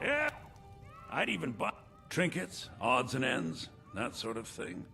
Yeah, I'd even buy trinkets, odds and ends, that sort of thing.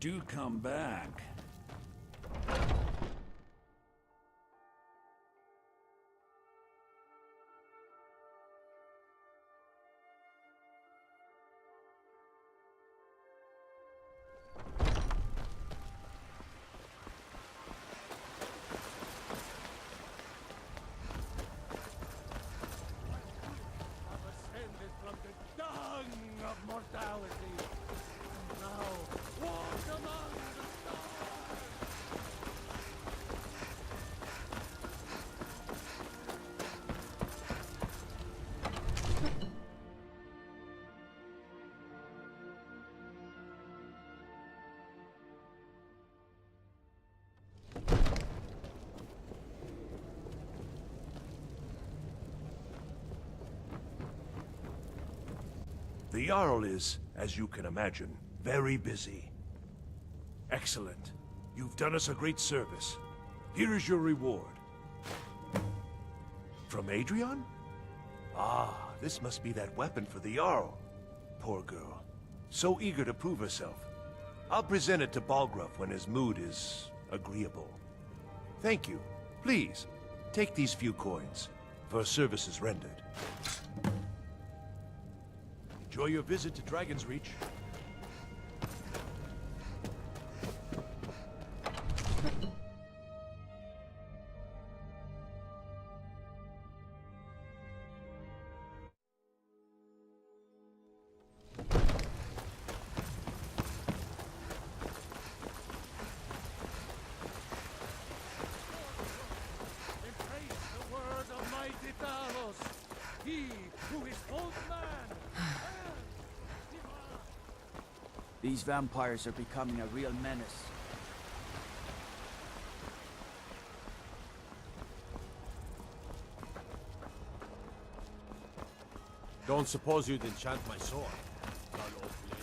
Do come back. Ascended from the dung of mortality. Now, walk among the stars! The Jarl is, as you can imagine, very busy. Excellent. You've done us a great service. Here is your reward. From Adrian? Ah, this must be that weapon for the Jarl. Poor girl. So eager to prove herself. I'll present it to Balgruuf when his mood is agreeable. Thank you. Please, take these few coins for services rendered. Enjoy your visit to Dragon's Reach. Embrace the word of mighty Talos, he who is old man. These vampires are becoming a real menace. Don't suppose you'd enchant my sword? Dull old blade.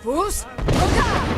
Fus! Roka!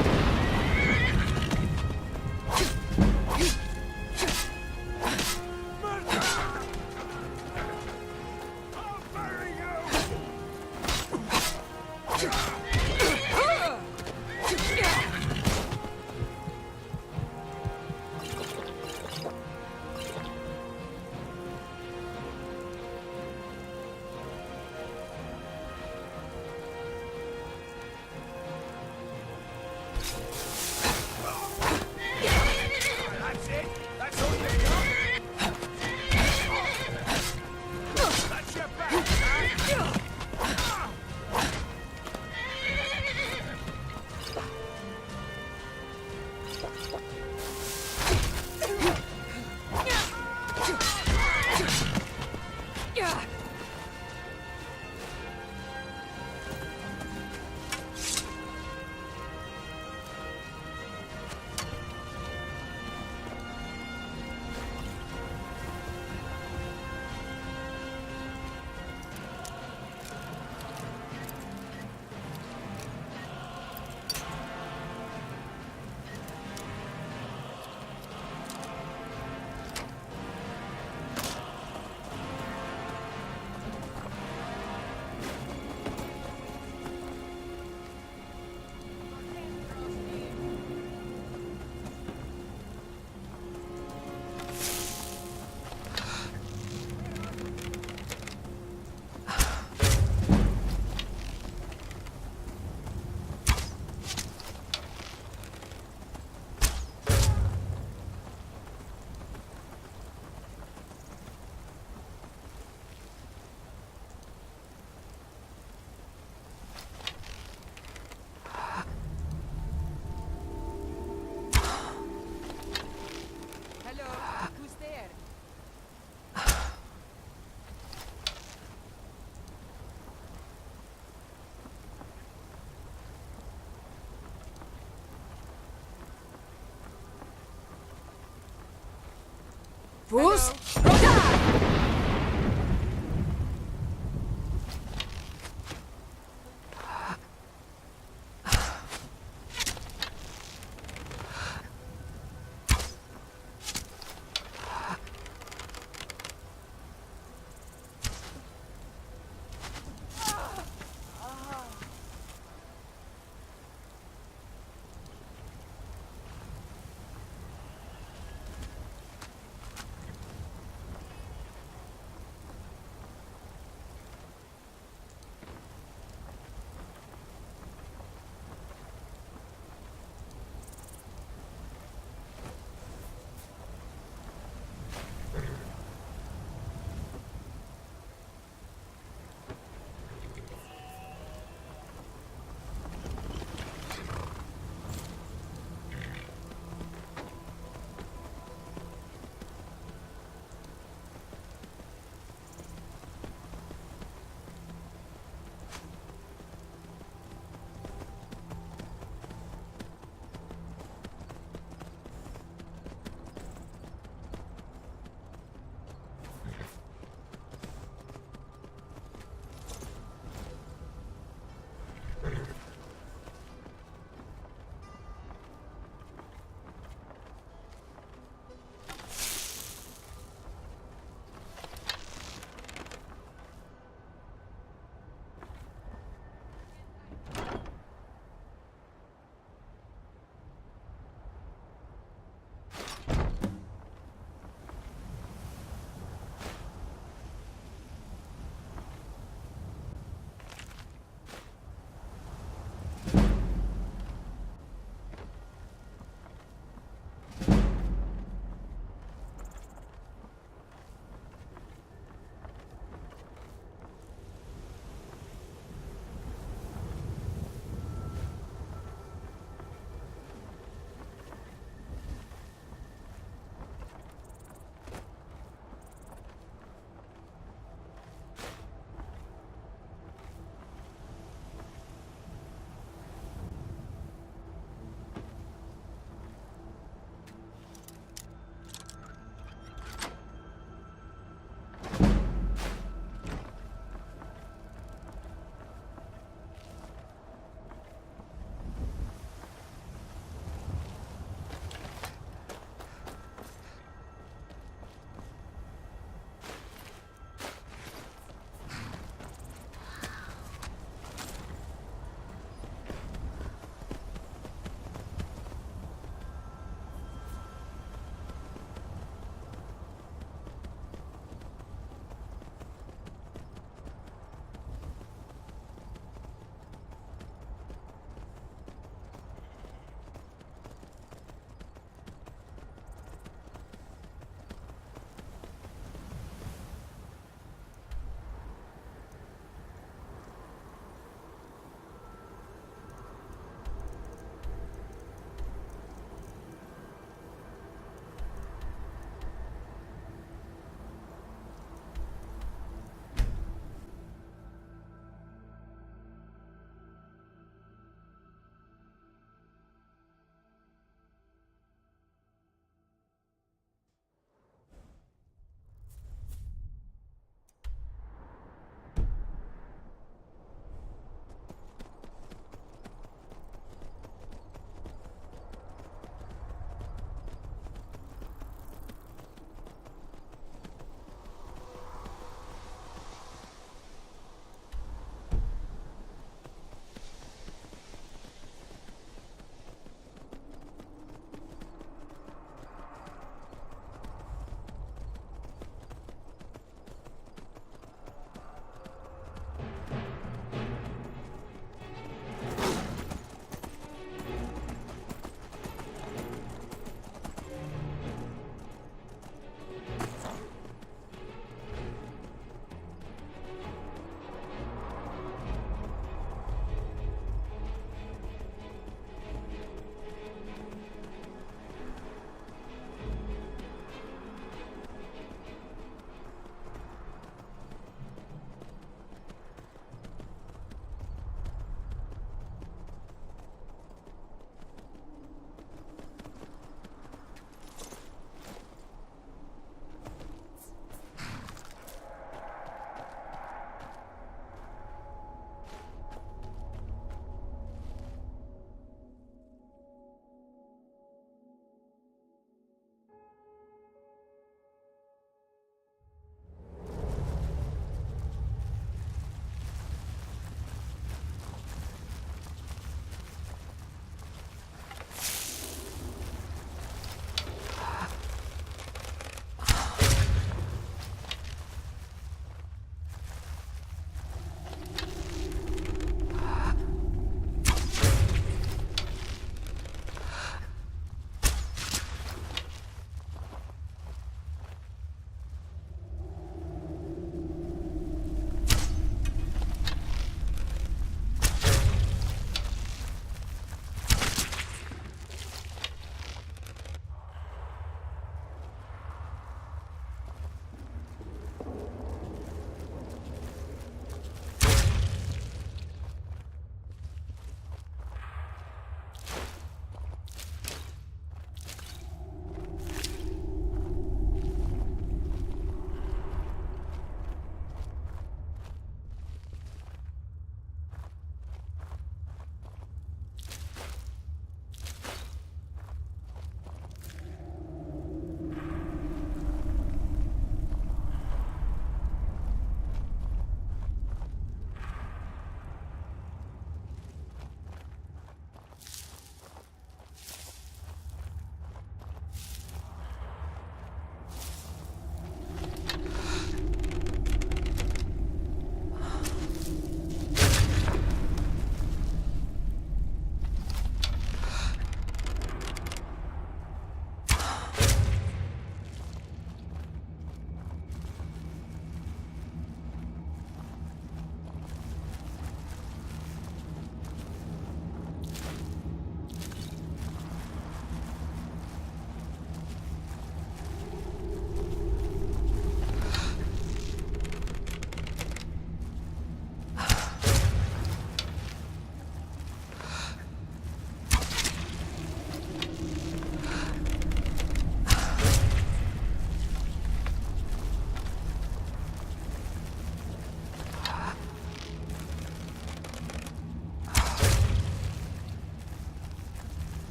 Fus! Roka!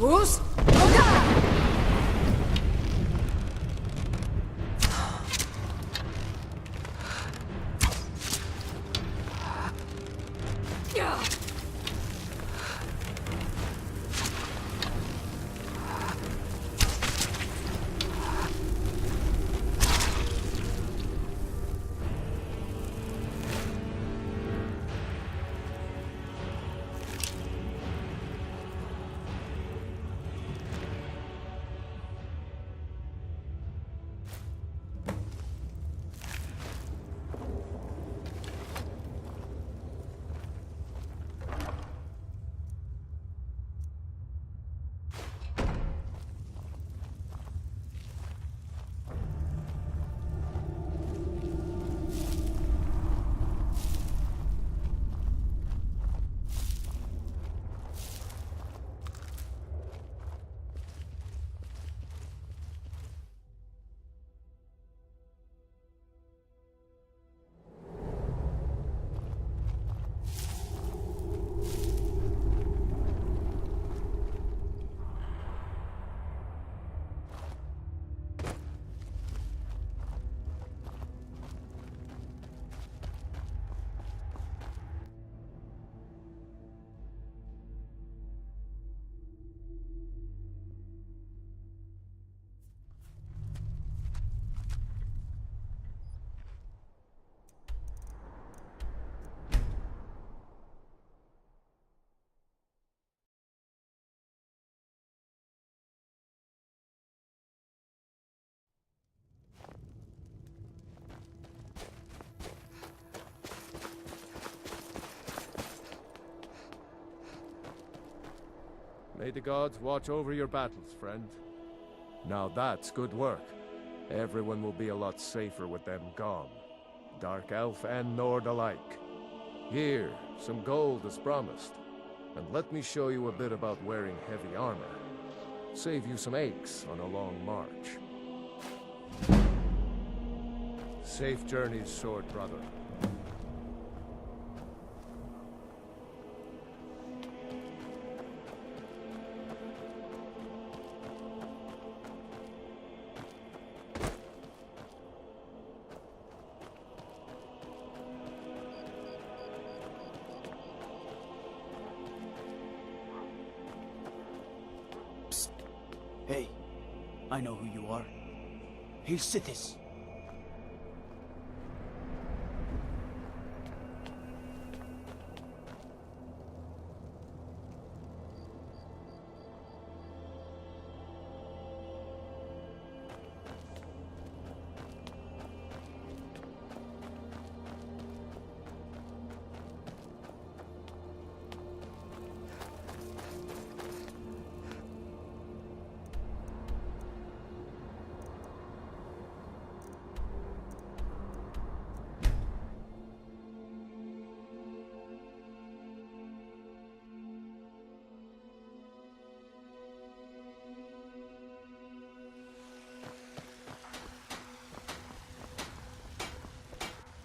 Who's? Roka! Yeah. May the gods watch over your battles, friend. Now that's good work. Everyone will be a lot safer with them gone. Dark Elf and Nord alike. Here, some gold as promised. And let me show you a bit about wearing heavy armor. Save you some aches on a long march. Safe journeys, sword brother. Hey, I know who you are. He's Sithis.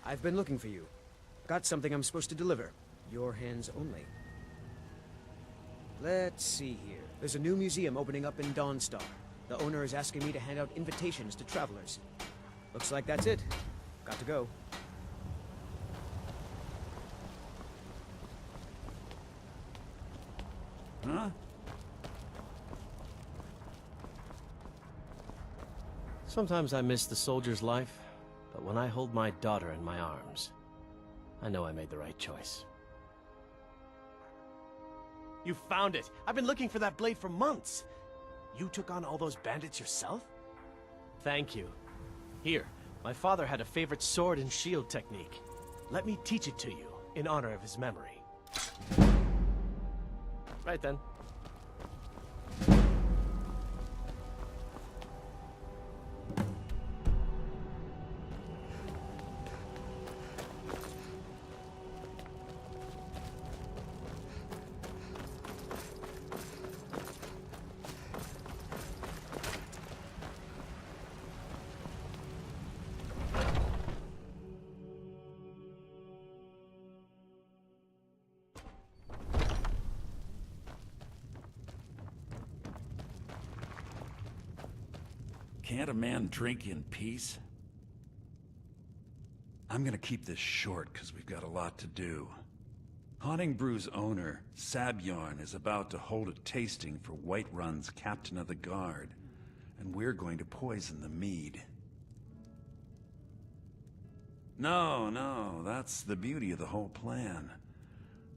I've been looking for you. Got something I'm supposed to deliver. Your hands only. Let's see here. There's a new museum opening up in Dawnstar. The owner is asking me to hand out invitations to travelers. Looks like that's it. Got to go. Huh? Sometimes I miss the soldier's life, but when I hold my daughter in my arms, I know I made the right choice. You found it! I've been looking for that blade for months! You took on all those bandits yourself? Thank you. Here, my father had a favorite sword and shield technique. Let me teach it to you, in honor of his memory. Right then. Can't a man drink in peace? I'm gonna keep this short, because we've got a lot to do. Haunting Brew's owner, Sabjorn, is about to hold a tasting for Whiterun's Captain of the Guard, and we're going to poison the mead. No, that's the beauty of the whole plan.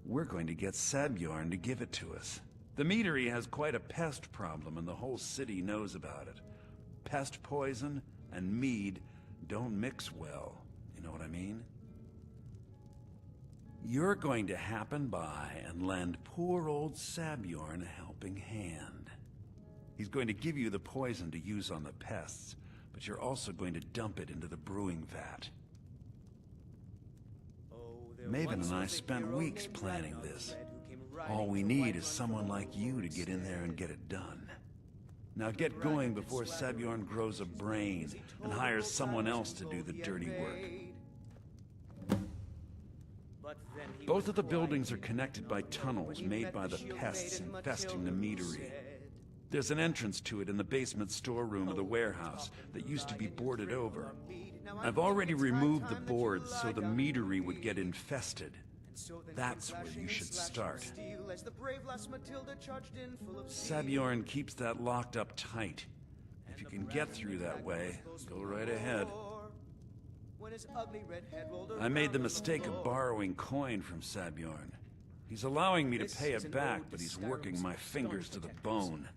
We're going to get Sabjorn to give it to us. The meadery has quite a pest problem, and the whole city knows about it. Pest poison and mead don't mix well, you know what I mean? You're going to happen by and lend poor old Sabjorn a helping hand. He's going to give you the poison to use on the pests, but you're also going to dump it into the brewing vat. Maven and I spent weeks planning this. All we need is someone like you to get in there and get it done. Now get going before Sabjorn grows a brain and hires someone else to do the dirty work. Both of the buildings are connected by tunnels made by the pests infesting the meadery. There's an entrance to it in the basement storeroom of the warehouse that used to be boarded over. I've already removed the boards so the meadery would get infested. That's where you should start. Sabjorn keeps that locked up tight. If you can get through that way, go right ahead. I made the mistake of borrowing coin from Sabjorn. He's allowing me to pay it back, but he's working my fingers to the bone.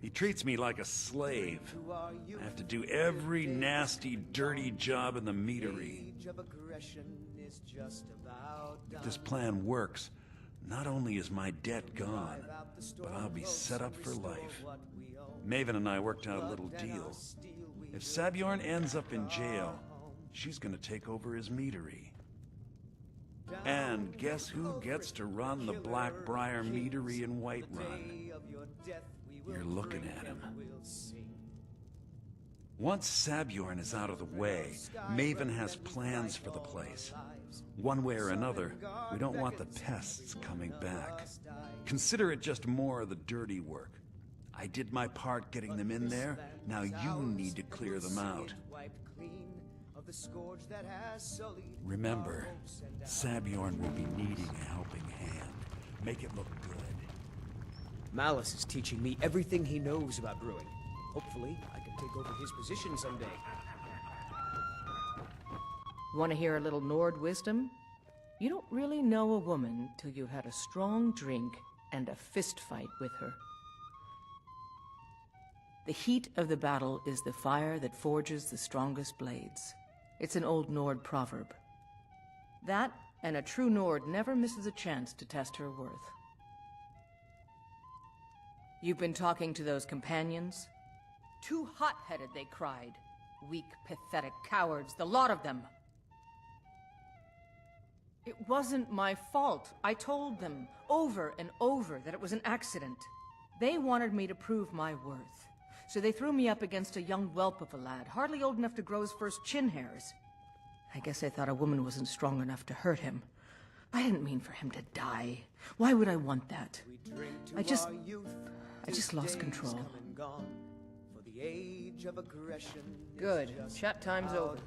He treats me like a slave. I have to do every nasty, dirty job in the meadery. If this plan works, not only is my debt gone, but I'll be set up for life. Maven and I worked out a little deal. If Sabjorn ends up in jail, she's gonna take over his meadery. And guess who gets to run the Blackbriar meadery in Whiterun? You're looking at him. Once Sabjorn is out of the way, Maven has plans for the place. One way or another, we don't want the pests coming back. Consider it just more of the dirty work. I did my part getting them in there, now you need to clear them out. Remember, Sabjorn will be needing a helping hand. Make it look good. Malice is teaching me everything he knows about brewing. Hopefully, I can take over his position someday. Want to hear a little Nord wisdom? You don't really know a woman till you've had a strong drink and a fist fight with her. The heat of the battle is the fire that forges the strongest blades. It's an old Nord proverb. That, and a true Nord never misses a chance to test her worth. You've been talking to those companions? Too hot-headed, they cried. Weak, pathetic cowards, the lot of them. It wasn't my fault. I told them over and over that it was an accident. They wanted me to prove my worth. So they threw me up against a young whelp of a lad, hardly old enough to grow his first chin hairs. I guess I thought a woman wasn't strong enough to hurt him. I didn't mean for him to die. Why would I want that? I just lost control. Good. Chat time's over.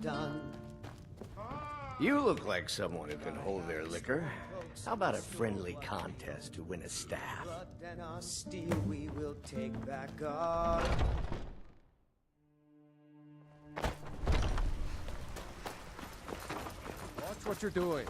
You look like someone who can hold their liquor. How about a friendly contest to win a staff? Watch what you're doing.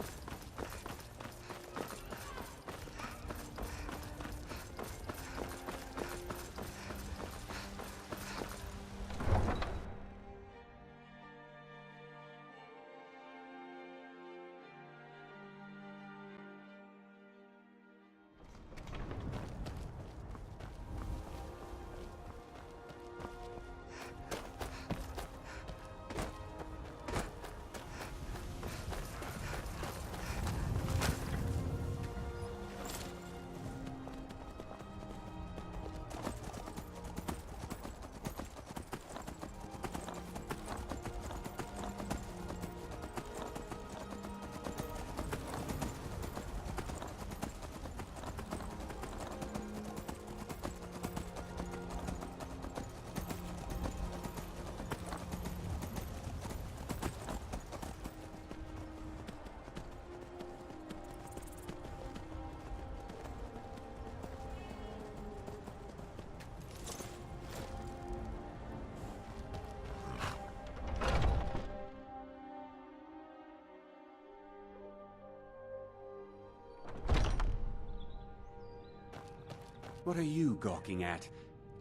What are you gawking at?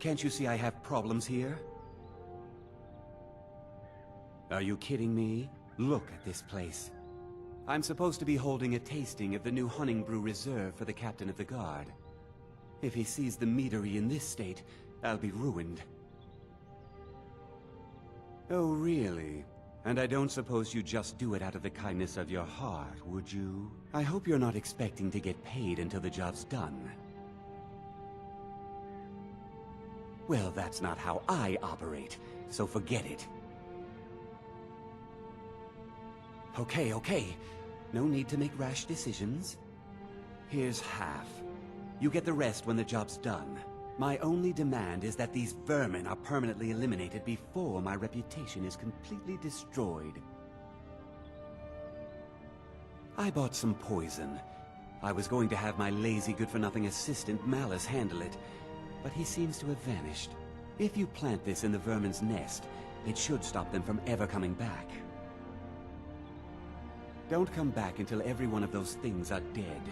Can't you see I have problems here? Are you kidding me? Look at this place. I'm supposed to be holding a tasting of the new Hunting Brew Reserve for the Captain of the Guard. If he sees the meadery in this state, I'll be ruined. Oh, really? And I don't suppose you just do it out of the kindness of your heart, would you? I hope you're not expecting to get paid until the job's done. Well, that's not how I operate, so forget it. Okay. No need to make rash decisions. Here's half. You get the rest when the job's done. My only demand is that these vermin are permanently eliminated before my reputation is completely destroyed. I bought some poison. I was going to have my lazy good-for-nothing assistant Malice handle it, but he seems to have vanished. If you plant this in the vermin's nest, it should stop them from ever coming back. Don't come back until every one of those things are dead.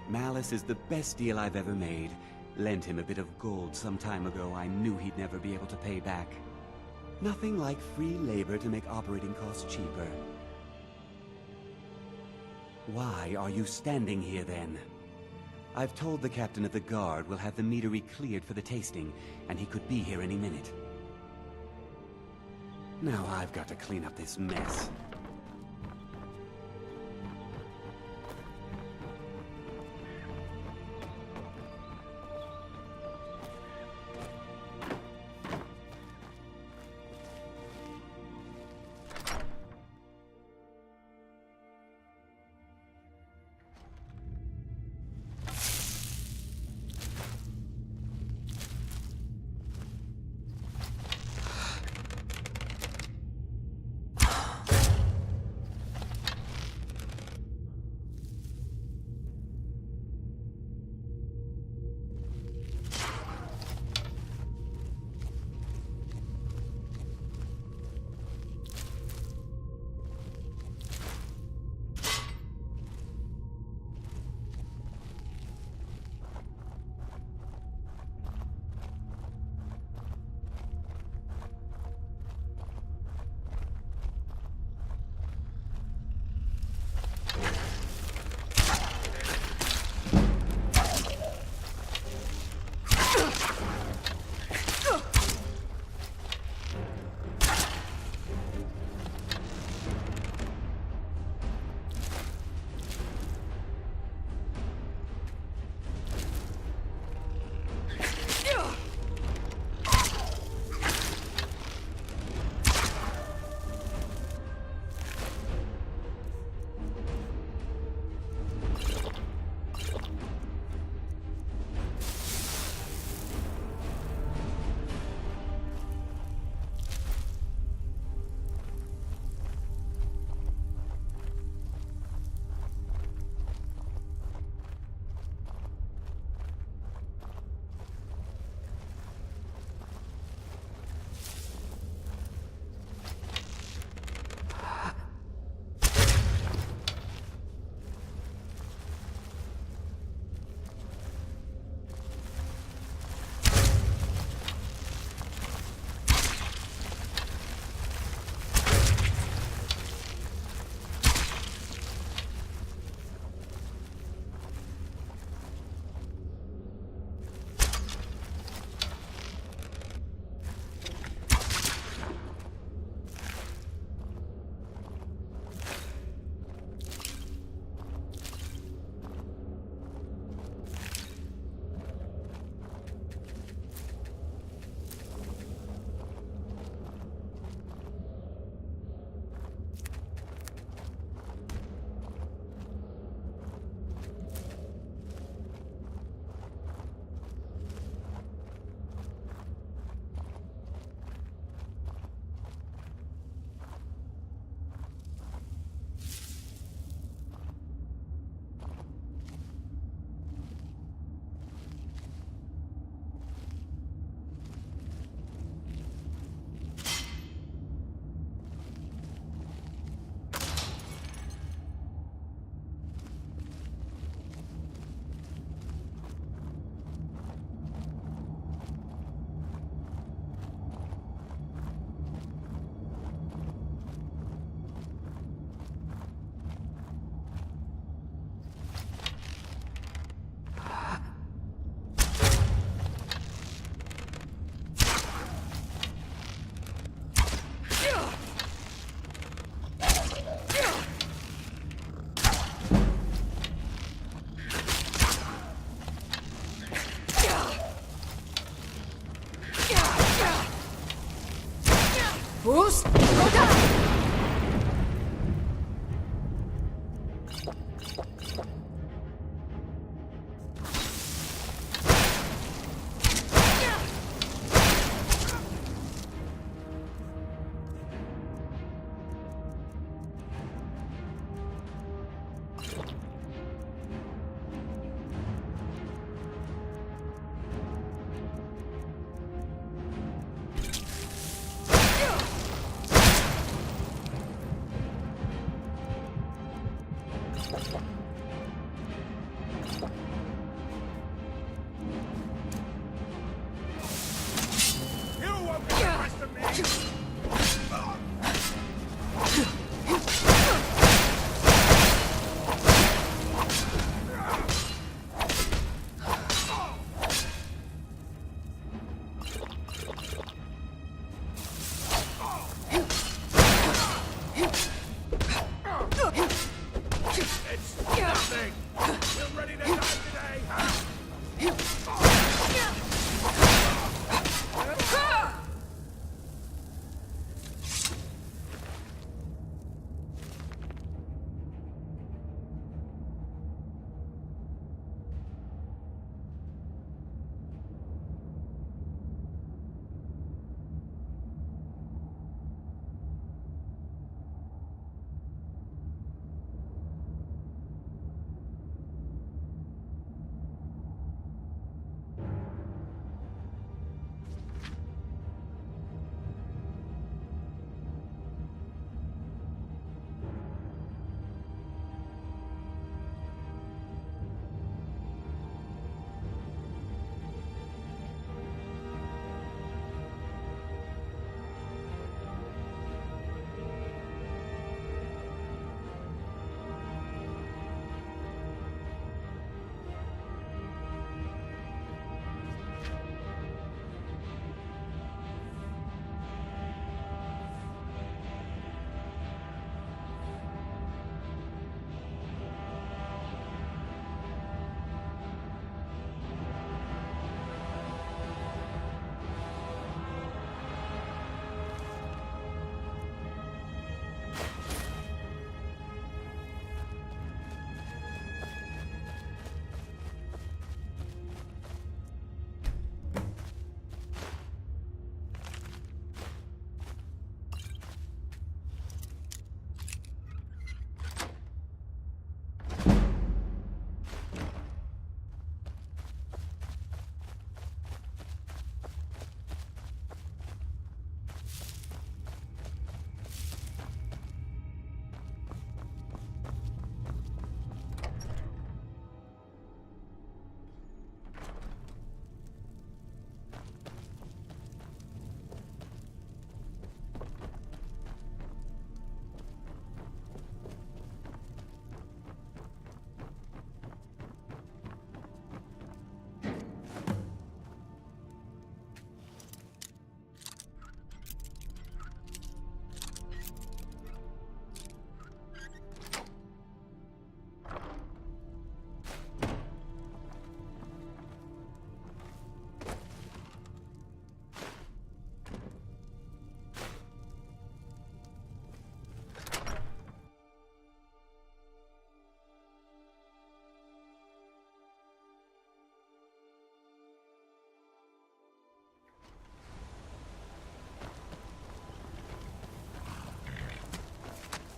Malice is the best deal I've ever made. Lent him a bit of gold some time ago I knew he'd never be able to pay back. Nothing like free labor to make operating costs cheaper. Why are you standing here then? I've told the Captain of the Guard we'll have the meadery cleared for the tasting, and he could be here any minute. Now I've got to clean up this mess.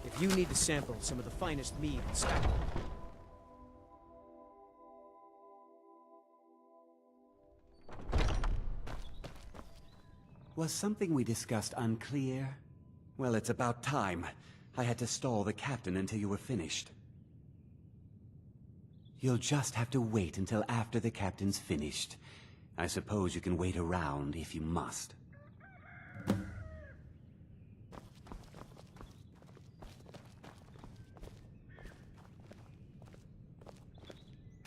If you need to sample some of the finest mead in Skyrim, Was something we discussed unclear? Well, it's about time. I had to stall the captain until you were finished. You'll just have to wait until after the captain's finished. I suppose you can wait around if you must.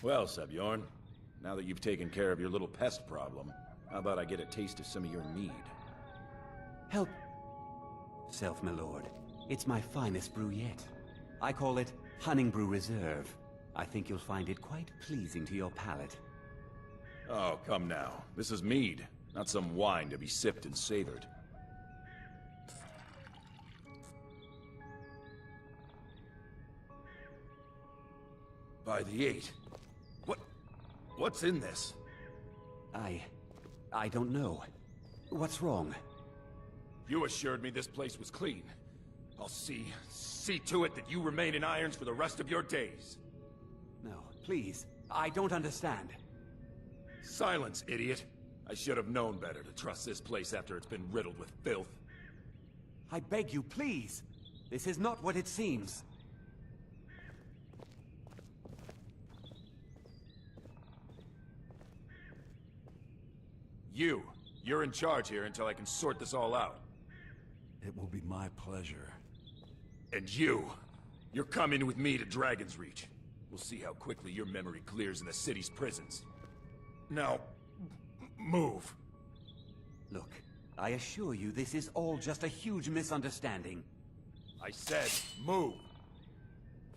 Well, Sebjorn, now that you've taken care of your little pest problem, how about I get a taste of some of your mead? Help self, my lord. It's my finest brew yet. I call it Honningbrew Reserve. I think you'll find it quite pleasing to your palate. Oh, come now. This is mead, not some wine to be sipped and savored. By the 8. What's in this? I don't know. What's wrong? You assured me this place was clean. I'll see to it that you remain in irons for the rest of your days. No, please. I don't understand. Silence, idiot. I should have known better to trust this place after it's been riddled with filth. I beg you, please. This is not what it seems. You're in charge here until I can sort this all out. It will be my pleasure. And you're coming with me to Dragon's Reach. We'll see how quickly your memory clears in the city's prisons. Now, move. Look, I assure you this is all just a huge misunderstanding. I said, move.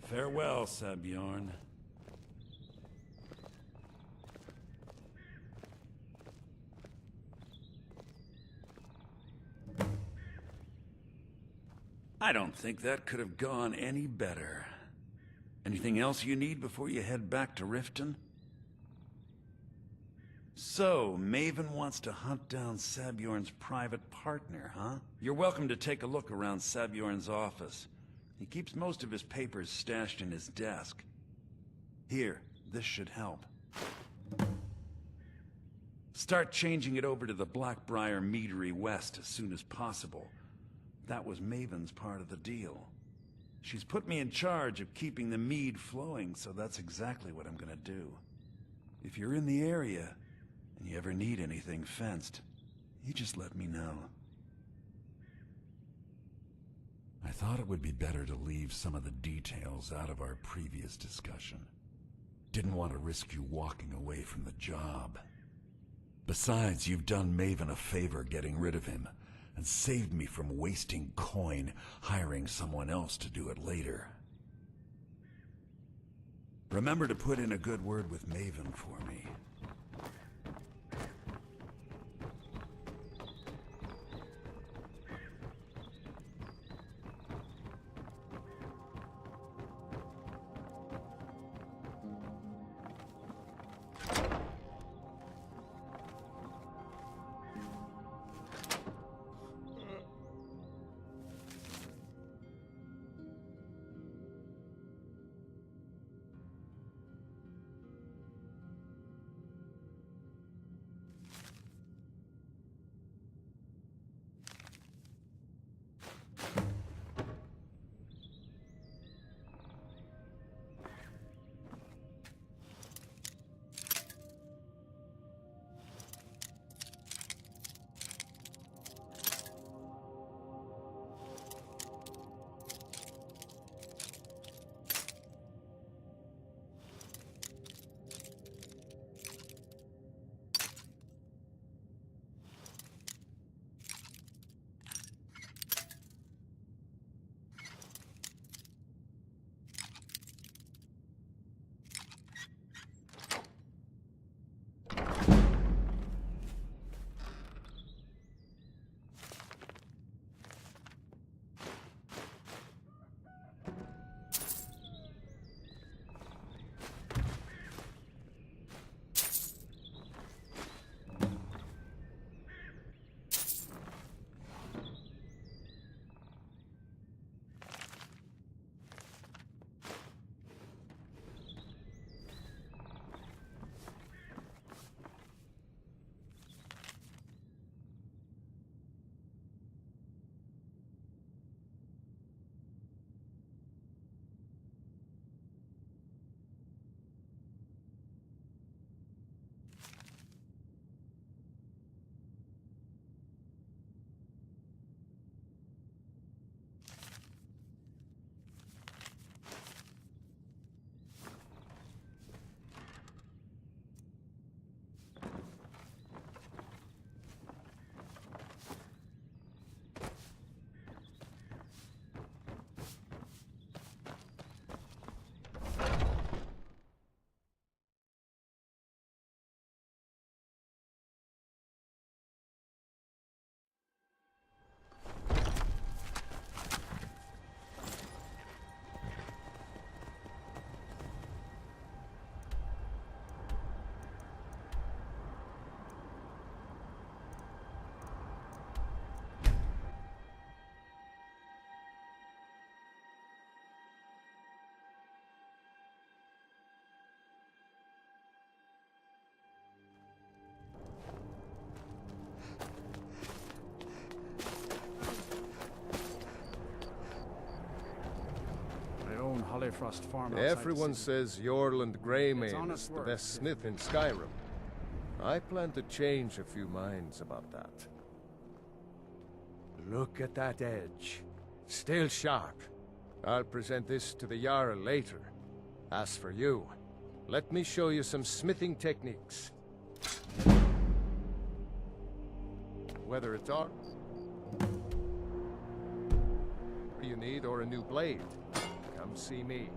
Farewell, Sabjorn. I don't think that could have gone any better. Anything else you need before you head back to Riften? So, Maven wants to hunt down Sabjorn's private partner, huh? You're welcome to take a look around Sabjorn's office. He keeps most of his papers stashed in his desk. Here, this should help. Start changing it over to the Blackbriar Meadery West as soon as possible. That was Maven's part of the deal. She's put me in charge of keeping the mead flowing, so that's exactly what I'm gonna do. If you're in the area, and you ever need anything fenced, you just let me know. I thought it would be better to leave some of the details out of our previous discussion. Didn't want to risk you walking away from the job. Besides, you've done Maven a favor getting rid of him, and saved me from wasting coin hiring someone else to do it later. Remember to put in a good word with Maven for me. trust farm outside the Everyone city. says Yorland Greymane honest is the work. best smith in Skyrim. I plan to change a few minds about that. Look at that edge. Still sharp. I'll present this to the Jarl later. As for you, let me show you some smithing techniques. Whether it's art you need or a new blade, come see me.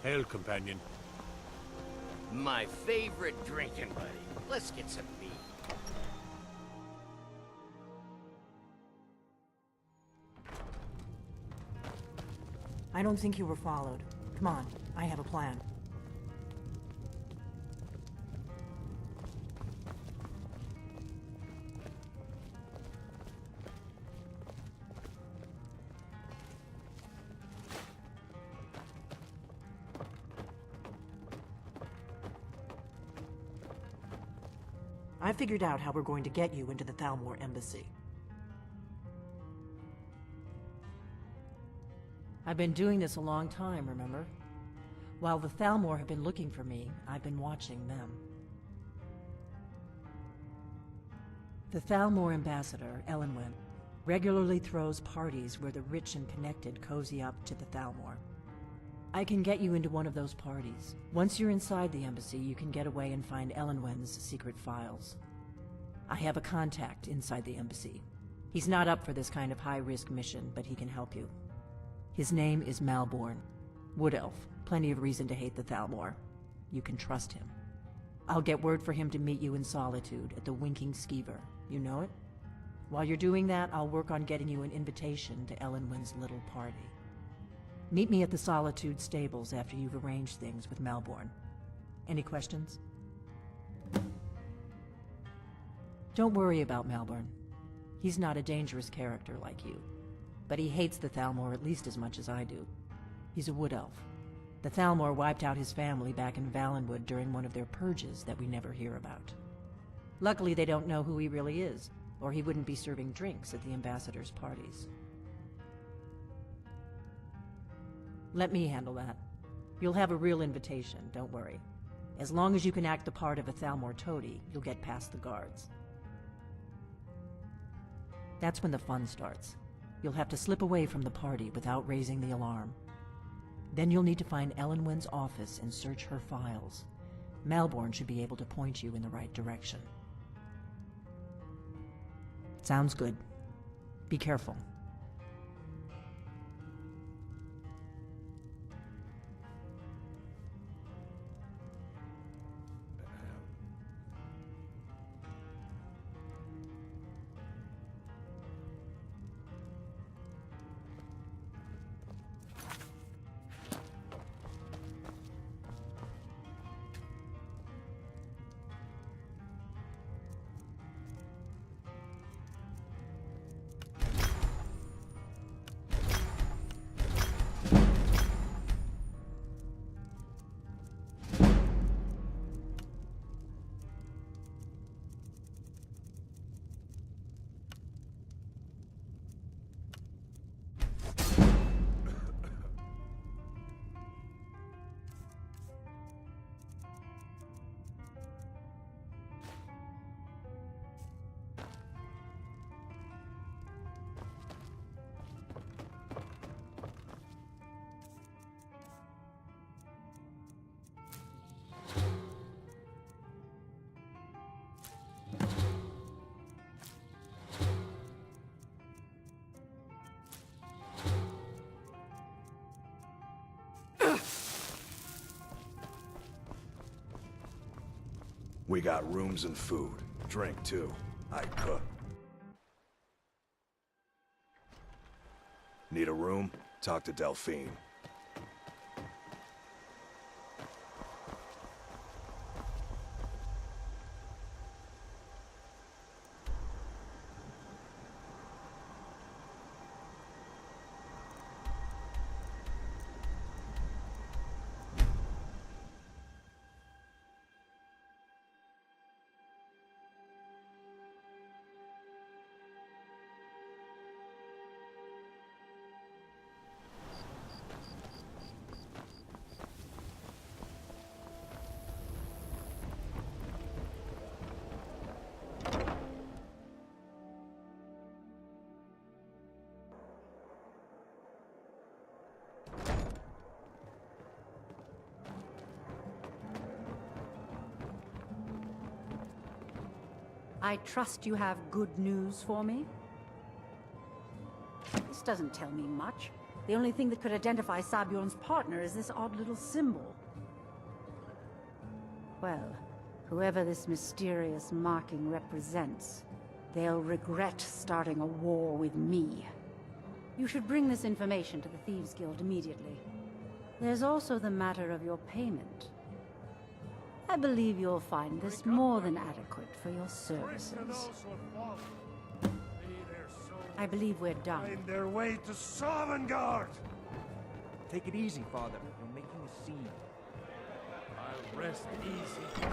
Hail, companion. My favorite drinking buddy. Let's get some mead. I don't think you were followed. Come on, I have a plan. I figured out how we're going to get you into the Thalmor embassy. I've been doing this a long time, remember? While the Thalmor have been looking for me, I've been watching them. The Thalmor ambassador, Elenwen, regularly throws parties where the rich and connected cozy up to the Thalmor. I can get you into one of those parties. Once you're inside the embassy, you can get away and find Elenwen's secret files. I have a contact inside the embassy. He's not up for this kind of high-risk mission, but he can help you. His name is Malborn. Wood Elf. Plenty of reason to hate the Thalmor. You can trust him. I'll get word for him to meet you in Solitude at the Winking Skeever. You know it? While you're doing that, I'll work on getting you an invitation to Elenwen's little party. Meet me at the Solitude stables after you've arranged things with Malborn. Any questions? Don't worry about Malborn. He's not a dangerous character like you. But he hates the Thalmor at least as much as I do. He's a wood elf. The Thalmor wiped out his family back in Valenwood during one of their purges that we never hear about. Luckily they don't know who he really is, or he wouldn't be serving drinks at the ambassador's parties. Let me handle that. You'll have a real invitation, don't worry. As long as you can act the part of a Thalmor toady, you'll get past the guards. That's when the fun starts. You'll have to slip away from the party without raising the alarm. Then you'll need to find Elenwen's office and search her files. Malborn should be able to point you in the right direction. Sounds good. Be careful. We got rooms and food. Drink, too. I cook. Need a room? talk to Delphine. I trust you have good news for me? This doesn't tell me much. The only thing that could identify Sabjorn's partner is this odd little symbol. Well, whoever this mysterious marking represents, they'll regret starting a war with me. You should bring this information to the Thieves Guild immediately. There's also the matter of your payment. I believe you'll find this more than adequate for your services. I believe we're done. Find their way to Sovngarde! Take it easy, Father. You're making a scene. I'll rest easy.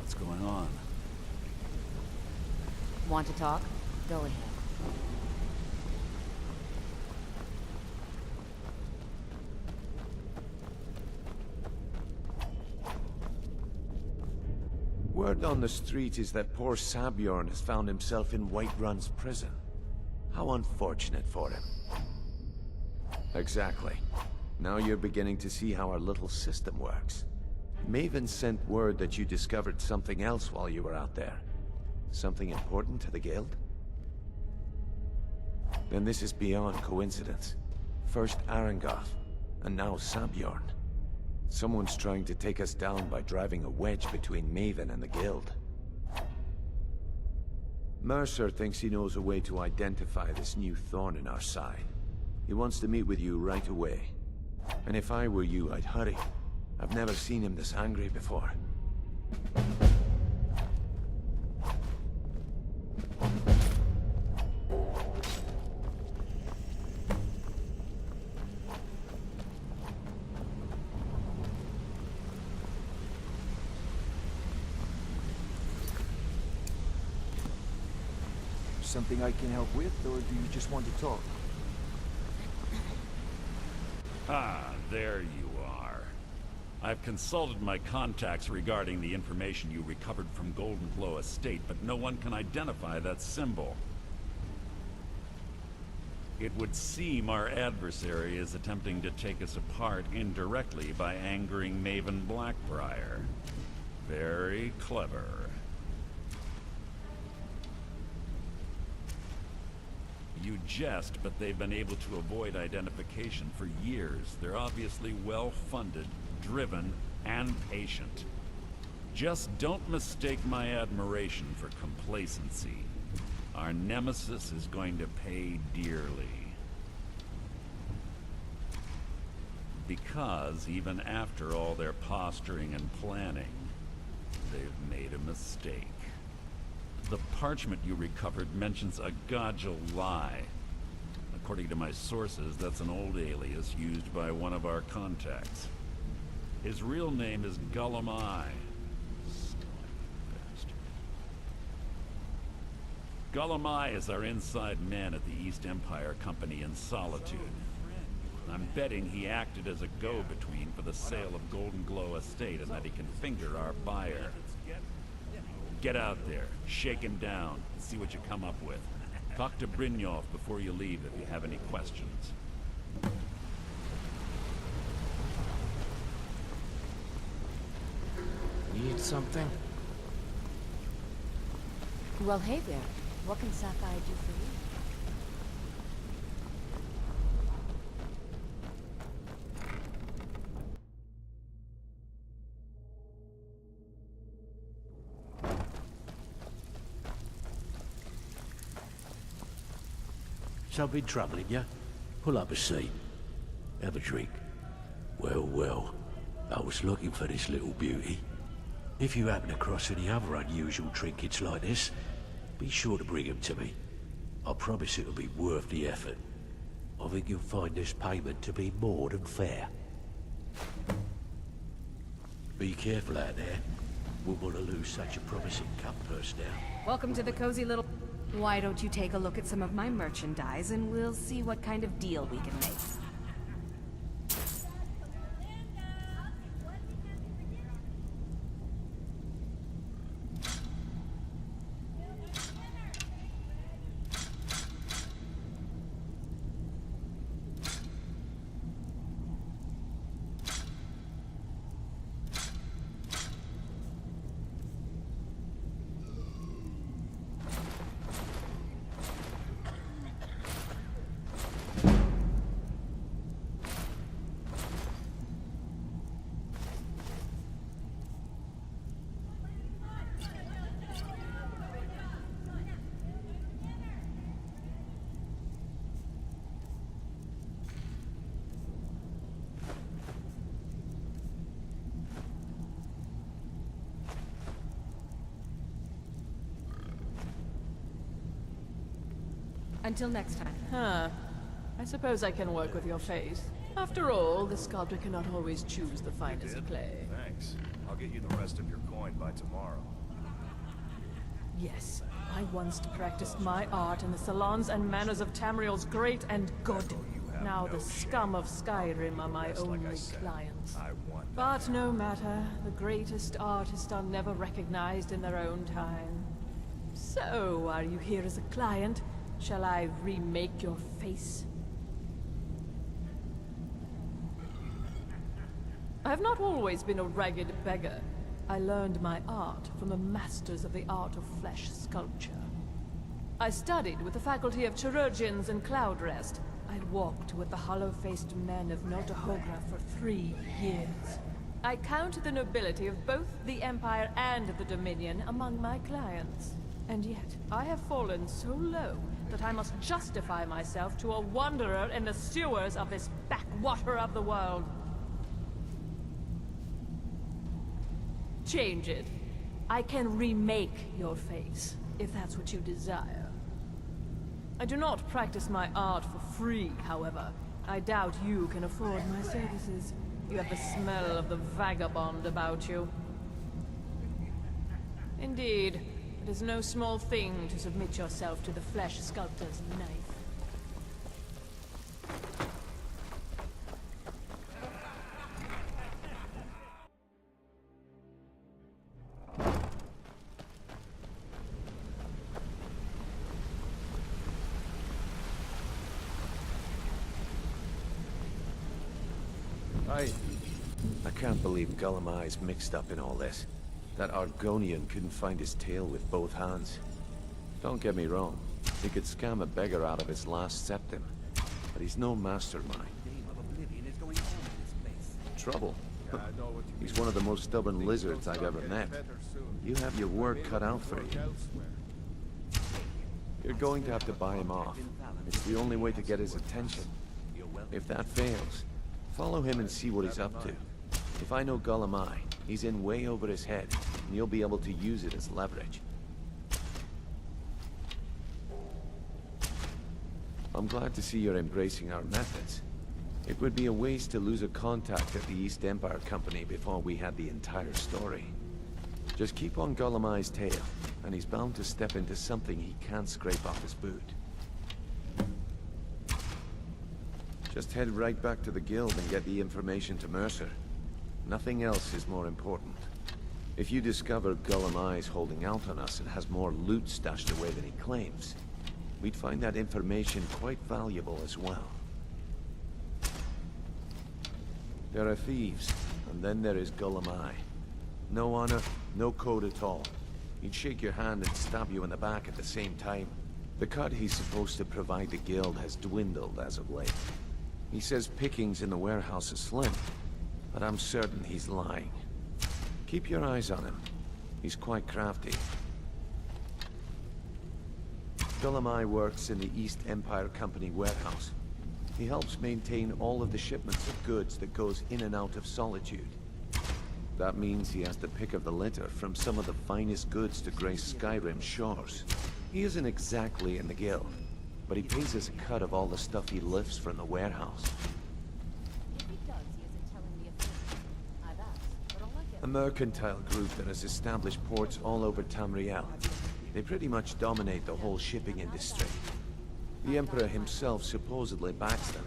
What's going on? Want to talk? Go ahead. Word on the street is that poor Sabjorn has found himself in Whiterun's prison. How unfortunate for him. Exactly. Now you're beginning to see how our little system works. Maven sent word that you discovered something else while you were out there. Something important to the Guild? Then this is beyond coincidence. First Arangoth, and now Sabjorn. Someone's trying to take us down by driving a wedge between Maven and the Guild. Mercer thinks he knows a way to identify this new thorn in our side. He wants to meet with you right away. And if I were you, I'd hurry. I've never seen him this angry before. Something I can help with, or do you just want to talk? Ah, there you are. I've consulted my contacts regarding the information you recovered from Golden Glow Estate, but no one can identify that symbol. It would seem our adversary is attempting to take us apart indirectly by angering Maven Blackbriar. Very clever. You jest, but they've been able to avoid identification for years. They're obviously well-funded, driven, and patient. Just don't mistake my admiration for complacency. Our nemesis is going to pay dearly. Because even after all their posturing and planning, they've made a mistake. The parchment you recovered mentions a Godjal lie. According to my sources, that's an old alias used by one of our contacts. His real name is Gullumai. Gullumai is our inside man at the East Empire Company in Solitude. I'm betting he acted as a go-between for the sale of Golden Glow Estate and that he can finger our buyer. Get out there, shake him down, and see what you come up with. Talk to Brynjolf before you leave if you have any questions. Need something? Well, hey there. What can Sapphire do for you? Something troubling you? Pull up a seat. Have a drink. Well, well. I was looking for this little beauty. If you happen across any other unusual trinkets like this, be sure to bring them to me. I promise it'll be worth the effort. I think you'll find this payment to be more than fair. Be careful out there. Wouldn't want to lose such a promising cup purse now. Welcome to the cozy little... Why don't you take a look at some of my merchandise and we'll see what kind of deal we can make. Until next time. Huh. I suppose I can work with your face. After all, the sculptor cannot always choose the finest clay. Thanks. I'll get you the rest of your coin by tomorrow. Yes, I once practiced my art in the salons and manners of Tamriel's great and good. Now the scum of Skyrim are my only clients. But no matter, the greatest artists are never recognized in their own time. So, are you here as a client? Shall I remake your face? I have not always been a ragged beggar. I learned my art from the masters of the art of flesh sculpture. I studied with the faculty of chirurgeons and Cloudrest. I walked with the hollow-faced men of Notahogra for 3 years. I count the nobility of both the Empire and the Dominion among my clients. And yet, I have fallen so low that I must justify myself to a wanderer in the sewers of this backwater of the world. Change it. I can remake your face, if that's what you desire. I do not practice my art for free, however. I doubt you can afford my services. You have the smell of the vagabond about you. Indeed. It is no small thing to submit yourself to the flesh sculptor's knife. I can't believe Gullimeye's mixed up in all this. That Argonian couldn't find his tail with both hands. Don't get me wrong, he could scam a beggar out of his last septim, but he's no mastermind. Trouble? He's one of the most stubborn lizards I've ever met. You have your work cut out for you. You're going to have to buy him off. It's the only way to get his attention. If that fails, follow him and see what he's up to. If I know Gullimeye, he's in way over his head, and you'll be able to use it as leverage. I'm glad to see you're embracing our methods. It would be a waste to lose a contact at the East Empire Company before we had the entire story. Just keep on Gullimeye's tail, and he's bound to step into something he can't scrape off his boot. Just head right back to the guild and get the information to Mercer. Nothing else is more important. If you discover Gullimeye's holding out on us and has more loot stashed away than he claims, we'd find that information quite valuable as well. There are thieves, and then there is Gullimeye. No honor, no code at all. He'd shake your hand and stab you in the back at the same time. The cut he's supposed to provide the guild has dwindled as of late. He says pickings in the warehouse are slim, but I'm certain he's lying. Keep your eyes on him. He's quite crafty. Gullimeye works in the East Empire Company warehouse. He helps maintain all of the shipments of goods that goes in and out of Solitude. That means he has to pick of the litter from some of the finest goods to grace Skyrim shores. He isn't exactly in the guild, but he pays us a cut of all the stuff he lifts from the warehouse. A mercantile group that has established ports all over Tamriel. They pretty much dominate the whole shipping industry. The Emperor himself supposedly backs them,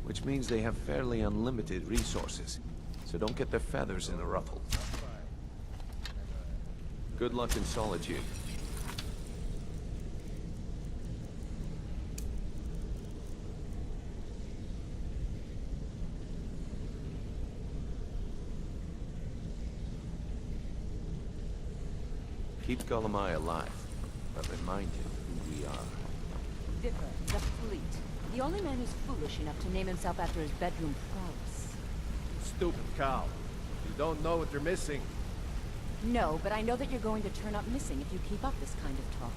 which means they have fairly unlimited resources, so don't get their feathers in a ruffle. Good luck in Solitude. Keep Gullimeye alive, but remind him who we are. Dipper, the fleet. The only man who's foolish enough to name himself after his bedroom prowess. Stupid cow. You don't know what you're missing. No, but I know that you're going to turn up missing if you keep up this kind of talk.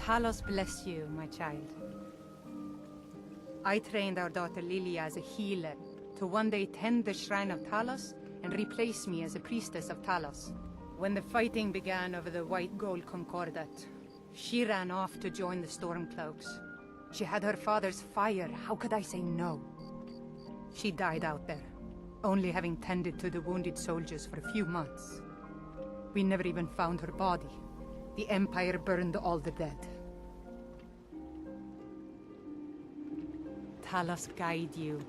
Talos bless you, my child. I trained our daughter Lilia as a healer to one day tend the shrine of Talos and replace me as a priestess of Talos. When the fighting began over the white gold concordat, she ran off to join the Stormcloaks. She had her father's fire. How could I say no? She died out there, only having tended to the wounded soldiers for a few months. We never even found her body. The Empire burned all the dead. Talos guide you.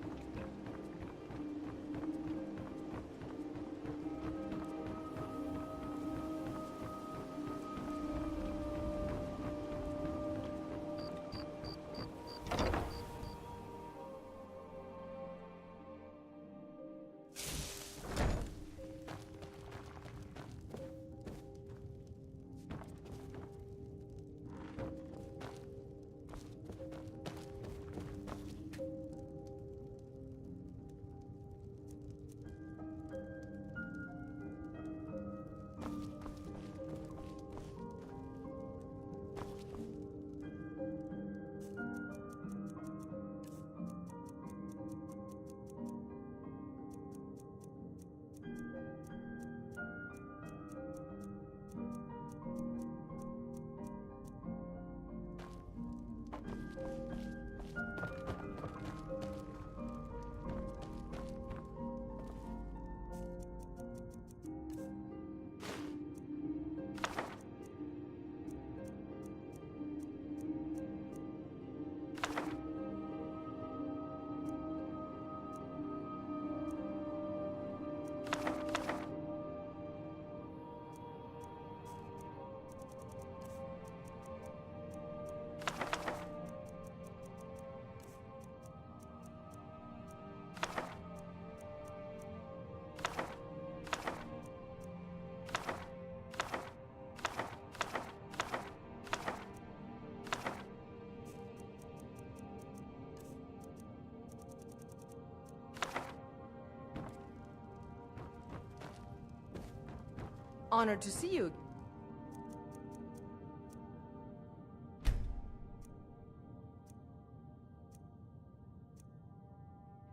Honored to see you.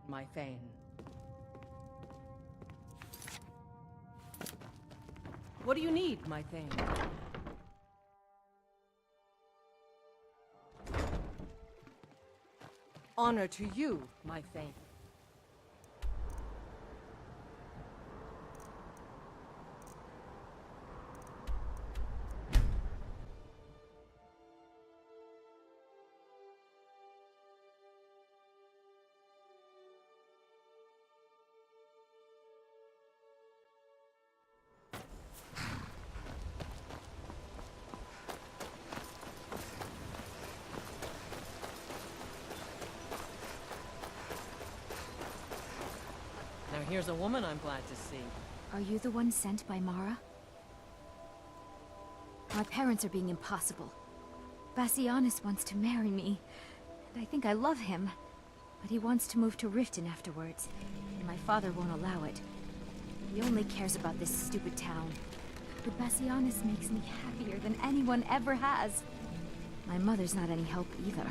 My Thane. What do you need, my Thane? Honor to you, my Thane. Now here's a woman I'm glad to see. Are you the one sent by Mara? My parents are being impossible. Bassianus wants to marry me, and I think I love him. But he wants to move to Riften afterwards, and my father won't allow it. He only cares about this stupid town. But Bassianus makes me happier than anyone ever has. My mother's not any help either.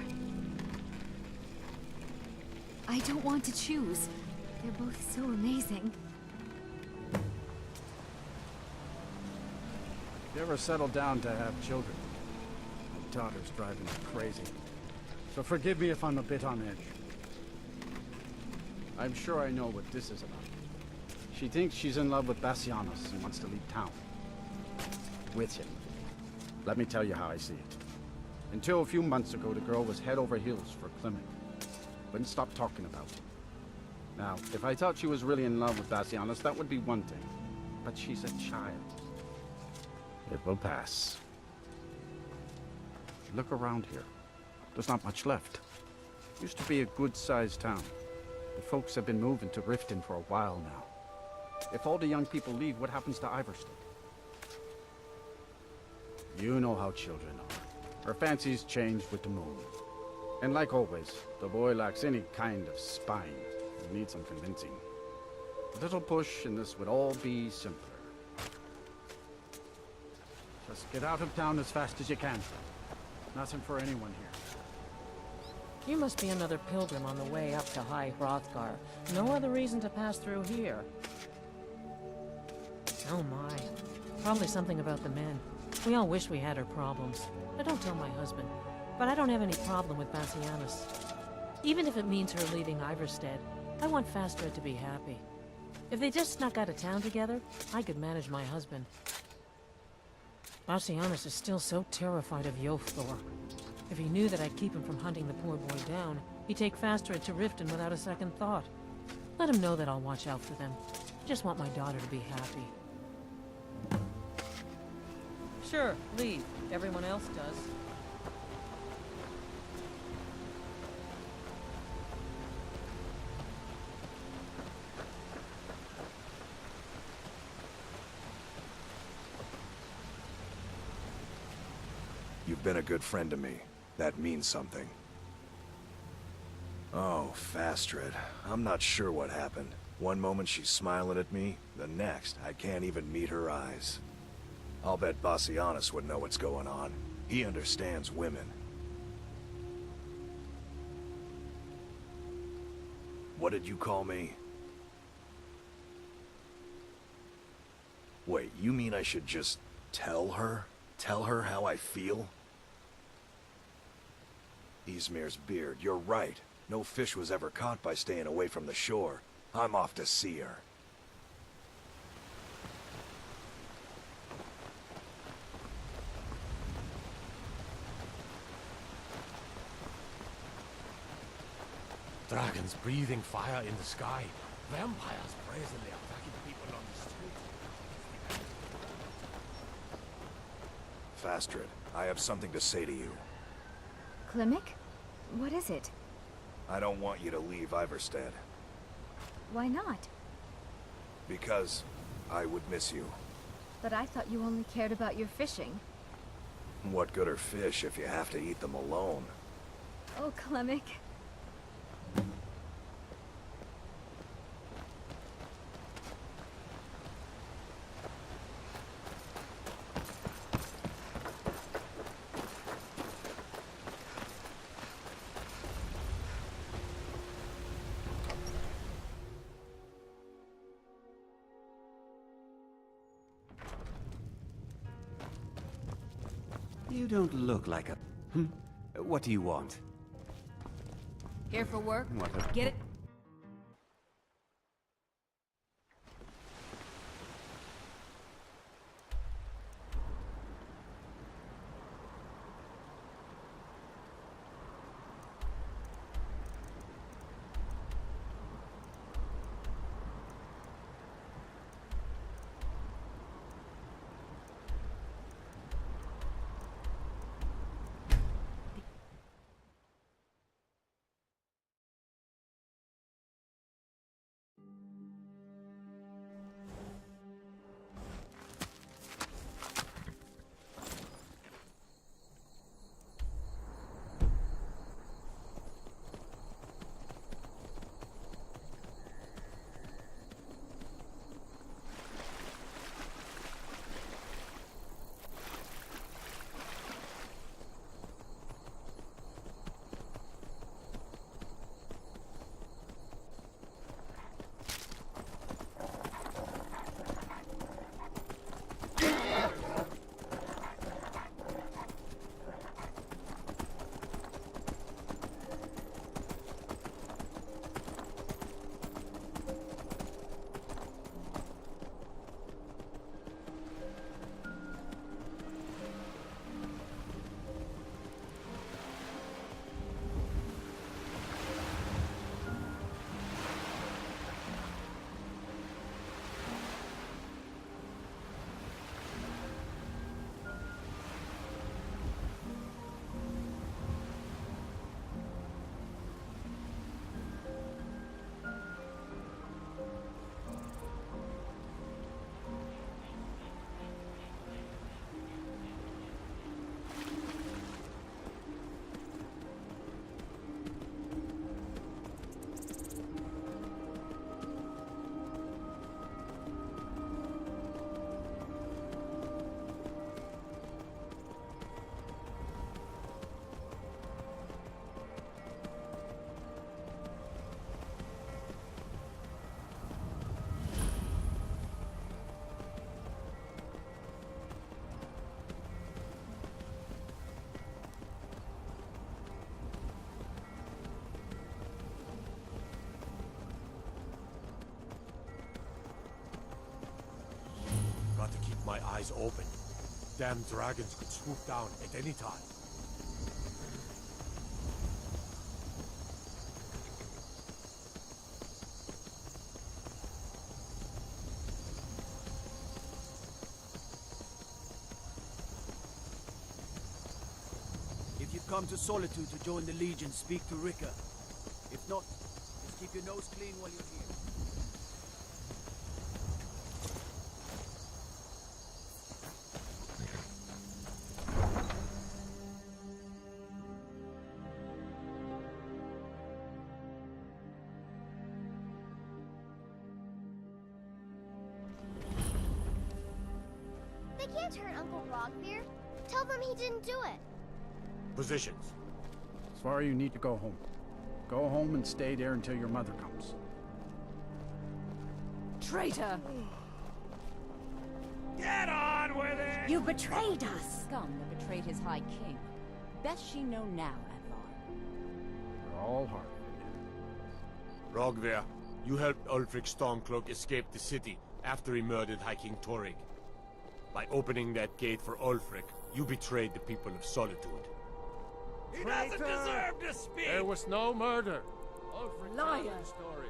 I don't want to choose. They're both so amazing. You ever settle down to have children? My daughter's driving me crazy. So forgive me if I'm a bit on edge. I'm sure I know what this is about. She thinks she's in love with Bassianus and wants to leave town. With him. Let me tell you how I see it. Until a few months ago, the girl was head over heels for Clement. Wouldn't stop talking about him. Now, if I thought she was really in love with Bassianus, that would be one thing. But she's a child. It will pass. Look around here. There's not much left. Used to be a good-sized town. The folks have been moving to Riften for a while now. If all the young people leave, what happens to Iverstead? You know how children are. Her fancies change with the moon. And like always, the boy lacks any kind of spine. He needs some convincing. A little push and this would all be simpler. Just get out of town as fast as you can. Nothing for anyone here. You must be another pilgrim on the way up to High Hrothgar. No other reason to pass through here. Oh my. Probably something about the men. We all wish we had her problems. I don't tell my husband. But I don't have any problem with Bassianus. Even if it means her leaving Iverstead, I want Fastred to be happy. If they just snuck out of town together, I could manage my husband. Bassianus is still so terrified of Yofthor. If he knew that I'd keep him from hunting the poor boy down, he'd take Fastred to Riften without a second thought. Let him know that I'll watch out for them. I just want my daughter to be happy. Sure, leave. Everyone else does. You've been a good friend to me. That means something. Oh, Fastred. I'm not sure what happened. One moment she's smiling at me, the next I can't even meet her eyes. I'll bet Bassianus would know what's going on. He understands women. What did you call me? Wait, you mean I should just tell her? Tell her how I feel? Ysmir's beard, you're right. No fish was ever caught by staying away from the shore. I'm off to see her. Dragons breathing fire in the sky. Vampires brazenly attacking people on the street. Fastred, I have something to say to you. Klimek? What is it? I don't want you to leave Iverstead. Why not? Because I would miss you. But I thought you only cared about your fishing. What good are fish if you have to eat them alone? Oh, Klimek. You don't look like a... What do you want? Here for work? What a... Get it? Got to keep my eyes open. Damn dragons could swoop down at any time. If you've come to Solitude to join the Legion, speak to Rika. If not, just keep your nose clean while you're here. They can't hurt Uncle Rogbeard. Tell them he didn't do it. Positions. Svar, you need to go home. Go home and stay there until your mother comes. Traitor! Get on with it! You betrayed us! Scum that betrayed his High King. Best she know now, Advar. We're all hard. Rogver, you helped Ulfric Stormcloak escape the city after he murdered High King Torrig. By opening that gate for Ulfric, you betrayed the people of Solitude. He doesn't deserve to speak! There was no murder. Ulfric Liar. told the story.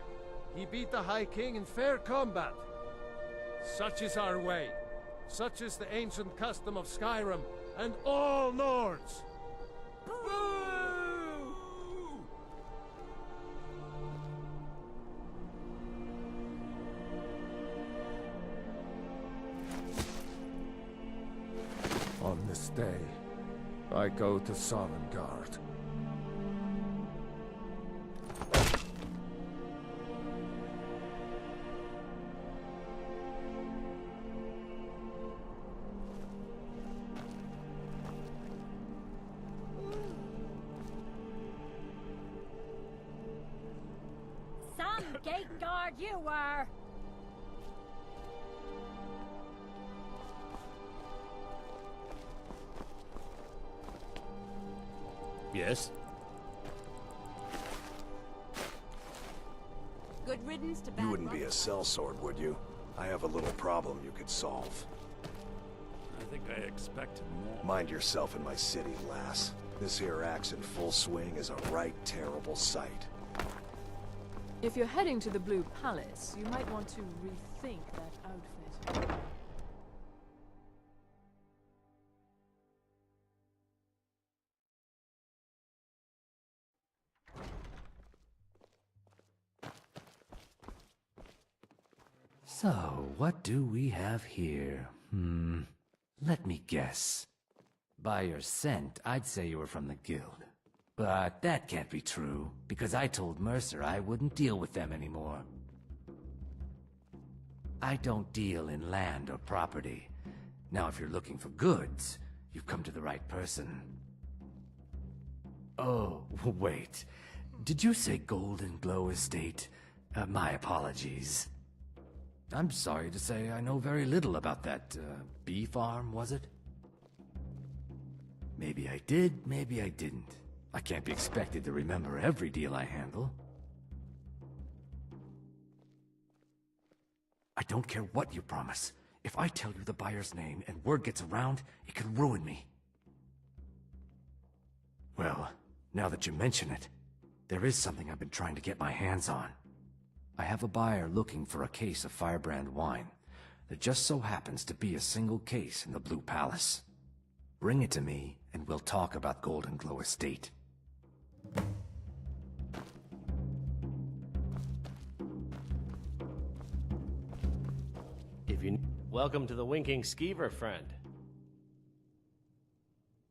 He beat the High King in fair combat. Such is our way. Such is the ancient custom of Skyrim and all Nords. On this day, I go to Sovngarde. Some gate guard you were! Yes? Good riddance to bad You wouldn't be luck. a sellsword, would you? I have a little problem you could solve. I think I expected more. Mind yourself in my city, lass. This here axe in full swing is a right terrible sight. If you're heading to the Blue Palace, you might want to rethink that outfit. So, what do we have here? Let me guess. By your scent, I'd say you were from the guild. But that can't be true, because I told Mercer I wouldn't deal with them anymore. I don't deal in land or property. Now, if you're looking for goods, you've come to the right person. Oh, wait. Did you say Golden Glow Estate? My apologies. I'm sorry to say I know very little about that, bee farm, was it? Maybe I did, maybe I didn't. I can't be expected to remember every deal I handle. I don't care what you promise. If I tell you the buyer's name and word gets around, it could ruin me. Well, now that you mention it, there is something I've been trying to get my hands on. I have a buyer looking for a case of Firebrand wine. There just so happens to be a single case in the Blue Palace. Bring it to me, and we'll talk about Golden Glow Estate. Welcome to the Winking Skeever, friend.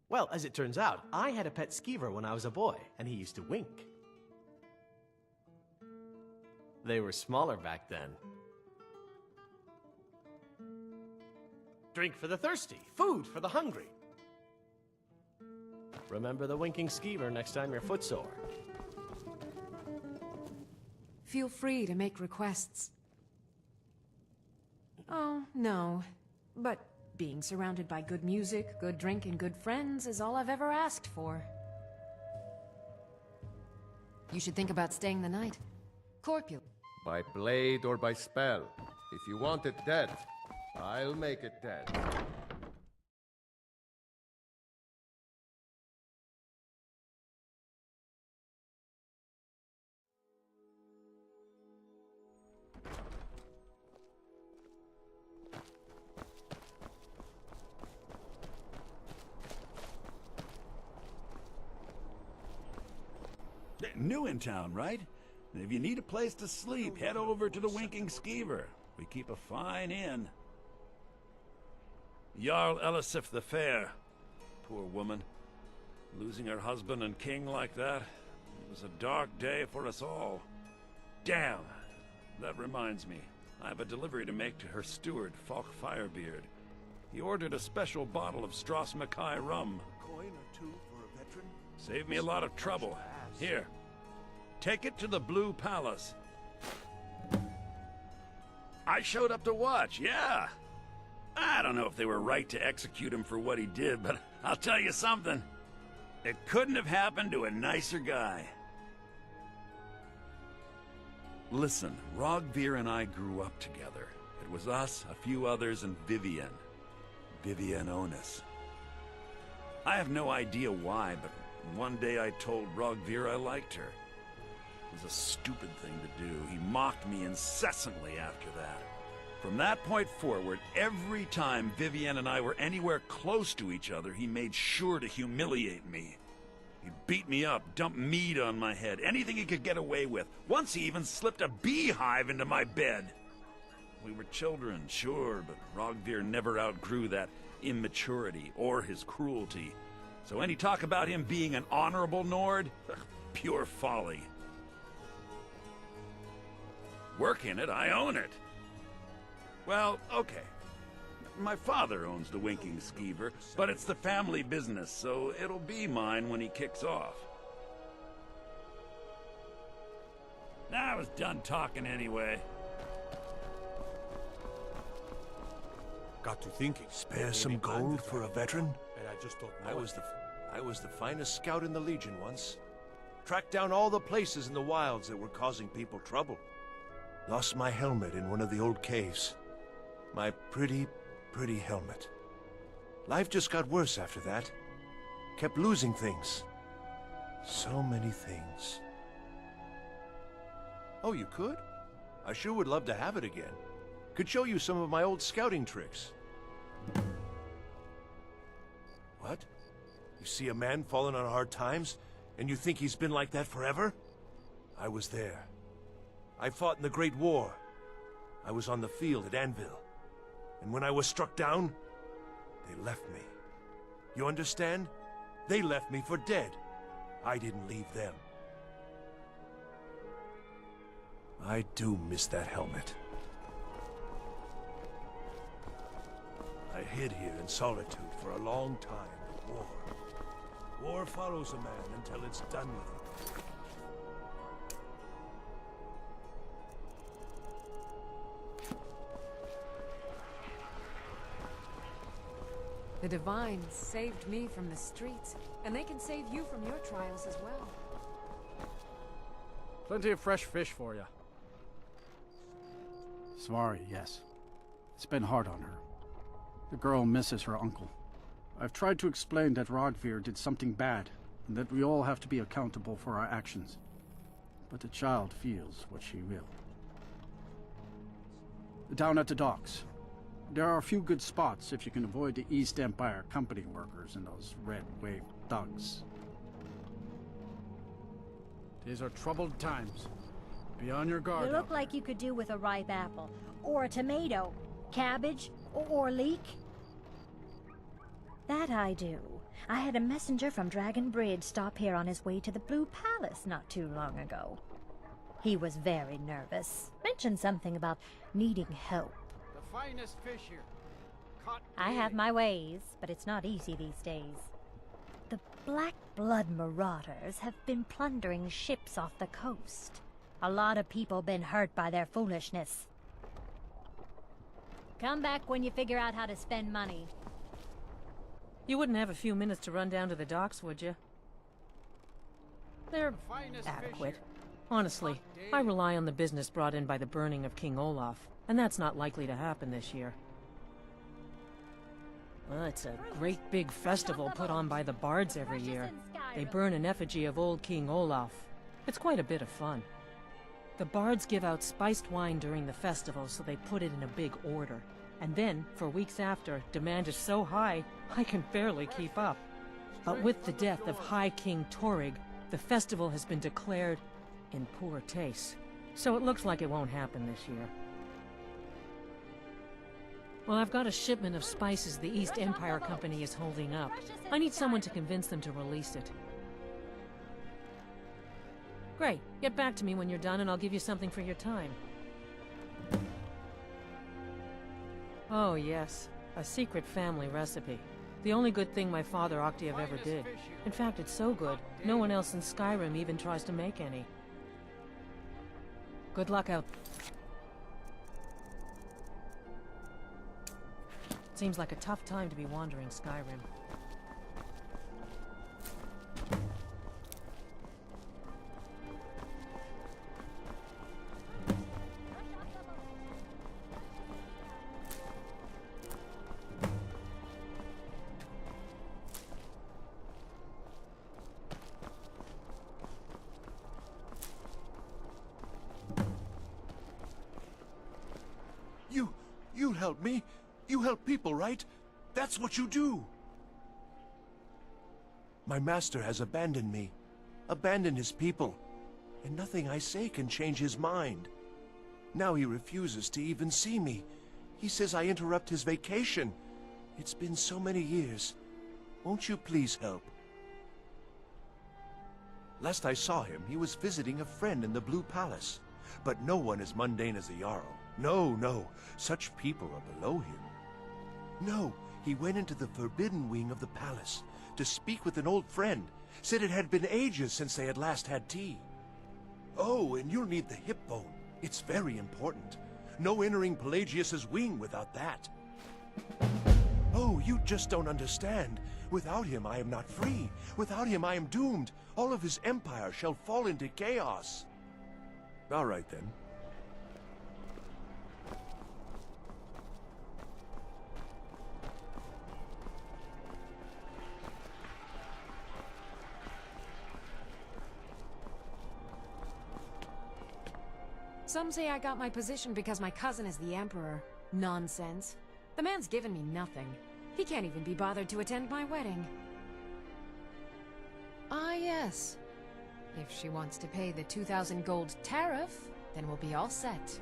Well, as it turns out, I had a pet skeever when I was a boy, and he used to wink. They were smaller back then. Drink for the thirsty, food for the hungry. Remember the Winking Skeever next time you're footsore. Feel free to make requests. Oh, no. But being surrounded by good music, good drink, and good friends is all I've ever asked for. You should think about staying the night. Corpulent. By blade or by spell. If you want it dead, I'll make it dead. New in town, right? If you need a place to sleep, head over to the Winking Skeever. We keep a fine inn. Jarl Elisif the Fair. Poor woman. Losing her husband and king like that. It was a dark day for us all. Damn. That reminds me. I have a delivery to make to her steward, Falk Firebeard. He ordered a special bottle of Strass Mackay rum. A coin or two for a veteran? Saved me a lot of trouble. Here. Take it to the Blue Palace. I showed up to watch, yeah. I don't know if they were right to execute him for what he did, but I'll tell you something. It couldn't have happened to a nicer guy. Listen, Rogvir and I grew up together. It was us, a few others, and Vivienne. Vivienne Onus. I have no idea why, but one day I told Rogvir I liked her. It was a stupid thing to do. He mocked me incessantly after that. From that point forward, every time Vivienne and I were anywhere close to each other, he made sure to humiliate me. He beat me up, dumped meat on my head, anything he could get away with. Once he even slipped a beehive into my bed. We were children, sure, but Rogvir never outgrew that immaturity or his cruelty. So any talk about him being an honorable Nord? Pure folly. Work in it, I own it. Well, okay. My father owns the Winking Skeever, but it's the family business, so it'll be mine when he kicks off. I was done talking anyway. Got to thinking. Spare some gold for a veteran? And I just thought I was the... I was the finest scout in the Legion once. Tracked down all the places in the wilds that were causing people trouble. Lost my helmet in one of the old caves. My pretty, pretty helmet. Life just got worse after that. Kept losing things. So many things. Oh, you could? I sure would love to have it again. Could show you some of my old scouting tricks. What? You see a man falling on hard times, and you think he's been like that forever? I was there. I fought in the Great War. I was on the field at Anvil. And when I was struck down, they left me. You understand? They left me for dead. I didn't leave them. I do miss that helmet. I hid here in Solitude for a long time with war. War follows a man until it's done with him. The Divines saved me from the streets, and they can save you from your trials as well. Plenty of fresh fish for you. Svari, yes. It's been hard on her. The girl misses her uncle. I've tried to explain that Rodvir did something bad, and that we all have to be accountable for our actions. But the child feels what she will. Down at the docks. There are a few good spots if you can avoid the East Empire company workers and those red wave thugs. These are troubled times. Be on your guard. You look like you could do with a ripe apple, or a tomato, cabbage, or leek. That I do. I had a messenger from Dragon Bridge stop here on his way to the Blue Palace not too long ago. He was very nervous. Mentioned something about needing help. The finest fish here. Caught I have my ways, but it's not easy these days. The Black Blood Marauders have been plundering ships off the coast. A lot of people been hurt by their foolishness. Come back when you figure out how to spend money. You wouldn't have a few minutes to run down to the docks, would you? They're adequate. Honestly, I rely on the business brought in by the burning of King Olaf, and that's not likely to happen this year. Well, it's a great big festival put on by the bards every year. They burn an effigy of old King Olaf. It's quite a bit of fun. The bards give out spiced wine during the festival, so they put it in a big order. And then, for weeks after, demand is so high, I can barely keep up. But with the death of High King Torrig, the festival has been declared in poor taste. So it looks like it won't happen this year. Well, I've got a shipment of spices the East Empire Company is holding up. I need someone to convince them to release it. Great. Get back to me when you're done and I'll give you something for your time. Oh, yes. A secret family recipe. The only good thing my father Octave ever did. In fact, it's so good, no one else in Skyrim even tries to make any. Good luck out. Seems like a tough time to be wandering Skyrim. You help me. You help people, right? That's what you do. My master has abandoned me. Abandoned his people. And nothing I say can change his mind. Now he refuses to even see me. He says I interrupt his vacation. It's been so many years. Won't you please help? Last I saw him, he was visiting a friend in the Blue Palace. But no one as mundane as the Jarl. No. Such people are below him. No, he went into the forbidden wing of the palace to speak with an old friend. Said it had been ages since they had last had tea. Oh, and you'll need the hip bone. It's very important. No entering Pelagius's wing without that. Oh, you just don't understand. Without him, I am not free. Without him, I am doomed. All of his empire shall fall into chaos. All right, then. Some say I got my position because my cousin is the Emperor. Nonsense. The man's given me nothing. He can't even be bothered to attend my wedding. Ah, yes. If she wants to pay the 2,000 gold tariff, then we'll be all set.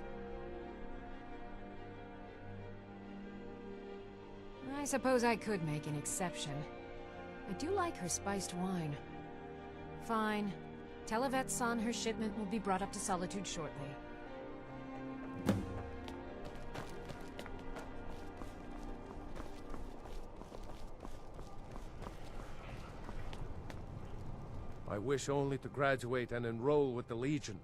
I suppose I could make an exception. I do like her spiced wine. Fine. Tell Yvette's son her shipment will be brought up to Solitude shortly. I wish only to graduate and enroll with the Legion.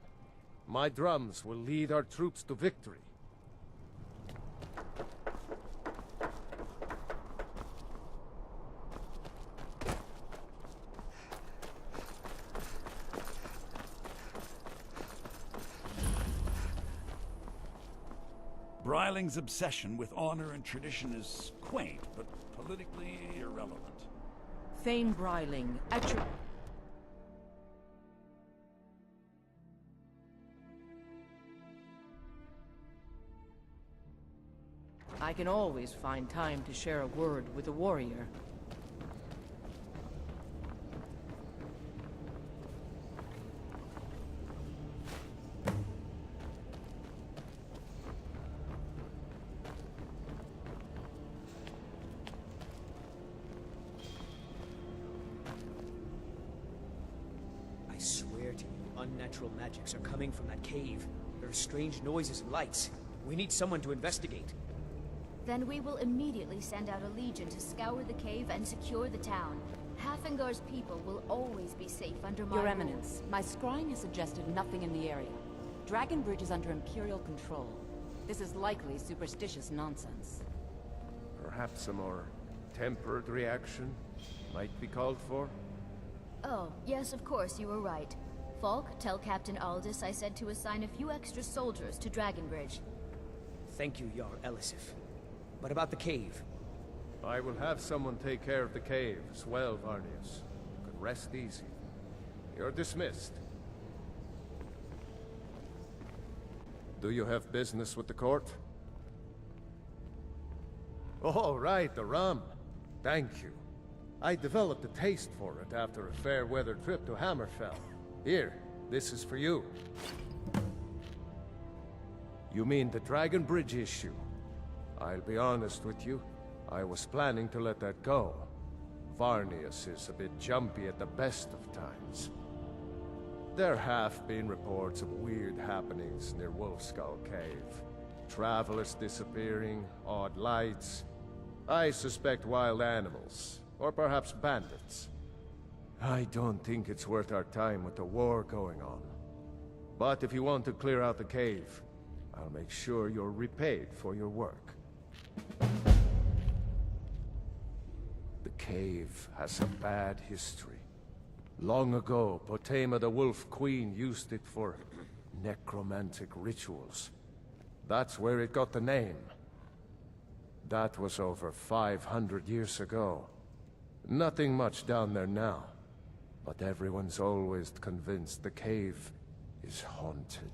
My drums will lead our troops to victory. Briling's obsession with honor and tradition is quaint, but politically irrelevant. Thane Briling, at your... I can always find time to share a word with a warrior. I swear to you, unnatural magics are coming from that cave. There are strange noises and lights. We need someone to investigate. Then we will immediately send out a legion to scour the cave and secure the town. Hathingar's people will always be safe under my Your rule. Eminence, my scrying has suggested nothing in the area. Dragon Bridge is under Imperial control. This is likely superstitious nonsense. Perhaps a more tempered reaction might be called for? Oh, yes, of course, you were right. Falk, tell Captain Aldous I said to assign a few extra soldiers to Dragonbridge. Thank you, Jarl Elisif. What about the cave? I will have someone take care of the cave as well, Varnius. You can rest easy. You're dismissed. Do you have business with the court? Oh, right, the rum. Thank you. I developed a taste for it after a fair-weather trip to Hammerfell. Here, this is for you. You mean the Dragon Bridge issue? I'll be honest with you. I was planning to let that go. Varnius is a bit jumpy at the best of times. There have been reports of weird happenings near Wolfskull Cave. Travelers disappearing, odd lights. I suspect wild animals, or perhaps bandits. I don't think it's worth our time with the war going on. But if you want to clear out the cave, I'll make sure you're repaid for your work. The cave has a bad history. Long ago, Potema the Wolf Queen used it for necromantic rituals. That's where it got the name. That was over 500 years ago. Nothing much down there now. But everyone's always convinced the cave is haunted.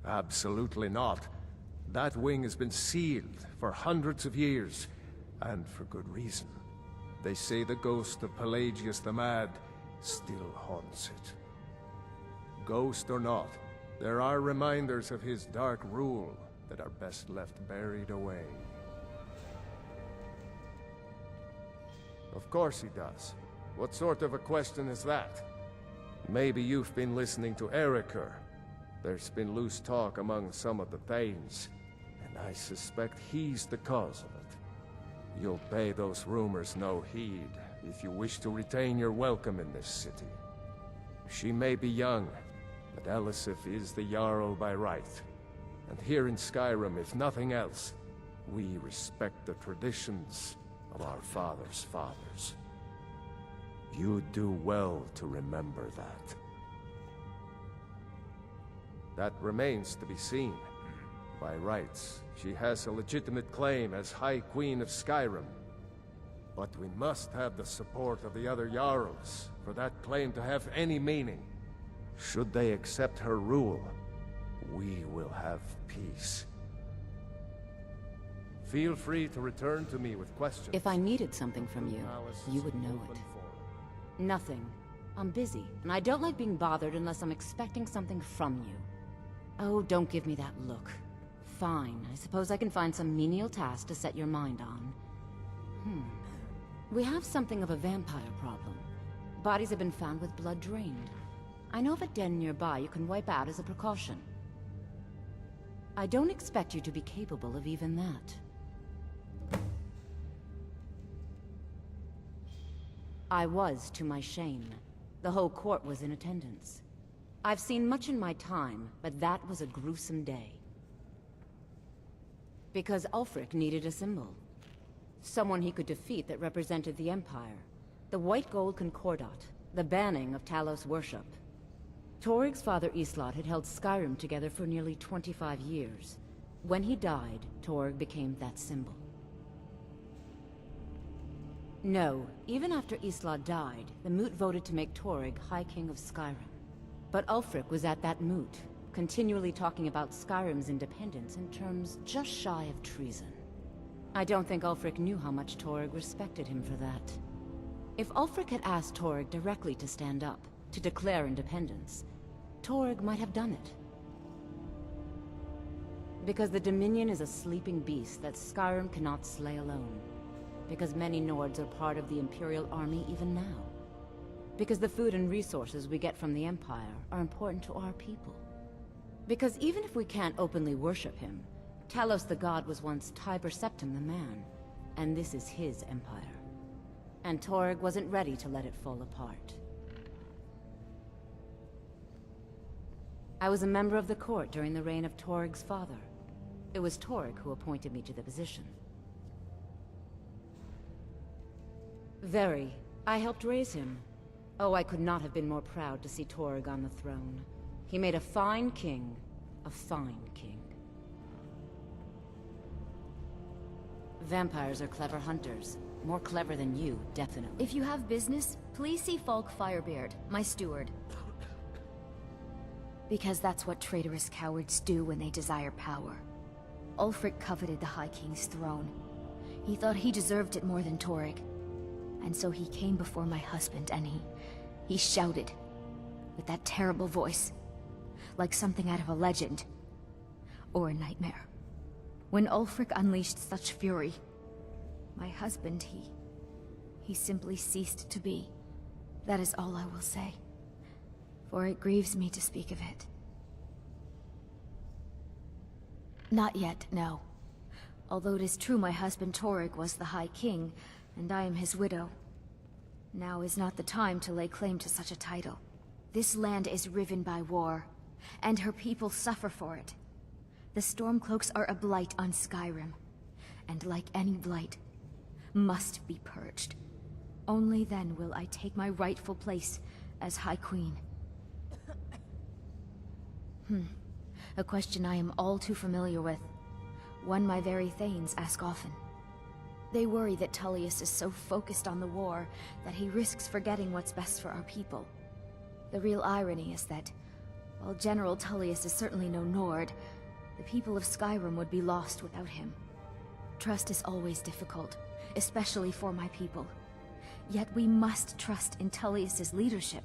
Absolutely not. That wing has been sealed for hundreds of years, and for good reason. They say the ghost of Pelagius the Mad still haunts it. Ghost or not, there are reminders of his dark rule that are best left buried away. Of course he does. What sort of a question is that? Maybe you've been listening to Eriker. There's been loose talk among some of the Thanes, and I suspect he's the cause of it. You'll pay those rumors no heed if you wish to retain your welcome in this city. She may be young, but Elisif is the Jarl by right. And here in Skyrim, if nothing else, We respect the traditions of our fathers' fathers. You do well to remember that. That remains to be seen. By rights, she has a legitimate claim as High Queen of Skyrim. But we must have the support of the other Jarls for that claim to have any meaning. Should they accept her rule, we will have peace. Feel free to return to me with questions. If I needed something from you, you would know it. Nothing. I'm busy, and I don't like being bothered unless I'm expecting something from you. Oh, don't give me that look. Fine, I suppose I can find some menial task to set your mind on. We have something of a vampire problem. Bodies have been found with blood drained. I know of a den nearby you can wipe out as a precaution. I don't expect you to be capable of even that. I was, to my shame. The whole court was in attendance. I've seen much in my time, but that was a gruesome day. Because Ulfric needed a symbol. Someone he could defeat that represented the Empire. The White Gold Concordat, the banning of Talos worship. Toryg's father Islot had held Skyrim together for nearly 25 years. When he died, Toryg became that symbol. No, even after Islot died, the Moot voted to make Toryg High King of Skyrim. But Ulfric was at that Moot, continually talking about Skyrim's independence in terms just shy of treason. I don't think Ulfric knew how much Toryg respected him for that. If Ulfric had asked Toryg directly to stand up, to declare independence, Toryg might have done it. Because the Dominion is a sleeping beast that Skyrim cannot slay alone. Because many Nords are part of the Imperial Army even now. Because the food and resources we get from the Empire are important to our people. Because even if we can't openly worship him, Talos the God was once Tiber Septim the man, and this is his empire. And Toryg wasn't ready to let it fall apart. I was a member of the court during the reign of Toryg's father. It was Toryg who appointed me to the position. Very. I helped raise him. Oh, I could not have been more proud to see Toryg on the throne. He made a fine king. A fine king. Vampires are clever hunters. More clever than you, definitely. If you have business, please see Falk Firebeard, my steward. Because that's what traitorous cowards do when they desire power. Ulfric coveted the High King's throne. He thought he deserved it more than Toryg. And so he came before my husband and he shouted. With that terrible voice. Like something out of a legend. Or a nightmare. When Ulfric unleashed such fury, my husband, he simply ceased to be. That is all I will say. For it grieves me to speak of it. Not yet, no. Although it is true my husband Toryg was the High King, and I am his widow. Now is not the time to lay claim to such a title. This land is riven by war, and her people suffer for it. The Stormcloaks are a blight on Skyrim, and like any blight, must be purged. Only then will I take my rightful place as High Queen. A question I am all too familiar with. One my very Thanes ask often. They worry that Tullius is so focused on the war that he risks forgetting what's best for our people. The real irony is that, while General Tullius is certainly no Nord, the people of Skyrim would be lost without him. Trust is always difficult, especially for my people. Yet we must trust in Tullius's leadership.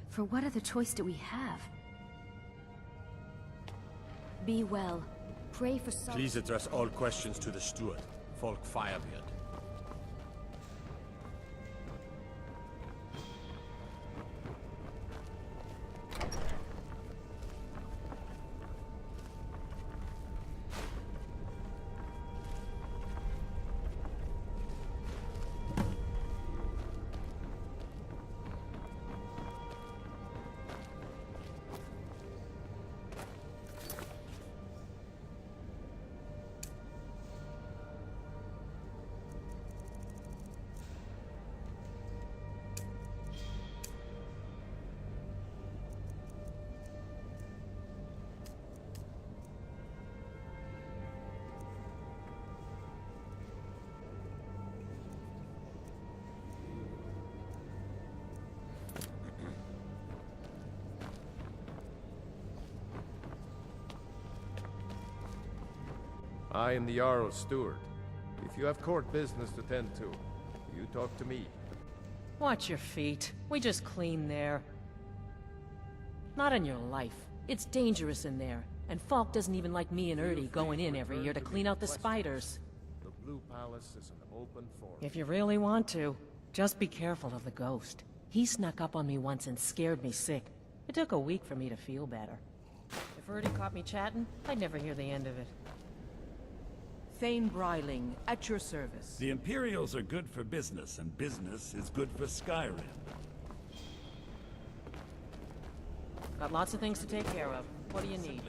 For what other choice do we have? Be well. Pray for Solitude. Please address all questions to the steward, Falk Firebeard. I am the Jarl's steward. If you have court business to tend to, you talk to me. Watch your feet. We just clean there. Not in your life. It's dangerous in there. And Falk doesn't even like me and Erdy going in every year to clean out the spiders. The Blue Palace is an open forum. If you really want to, just be careful of the ghost. He snuck up on me once and scared me sick. It took a week for me to feel better. If Erdy caught me chatting, I'd never hear the end of it. Thane Bryling, at your service. The Imperials are good for business, and business is good for Skyrim. Got lots of things to take care of. What do you need?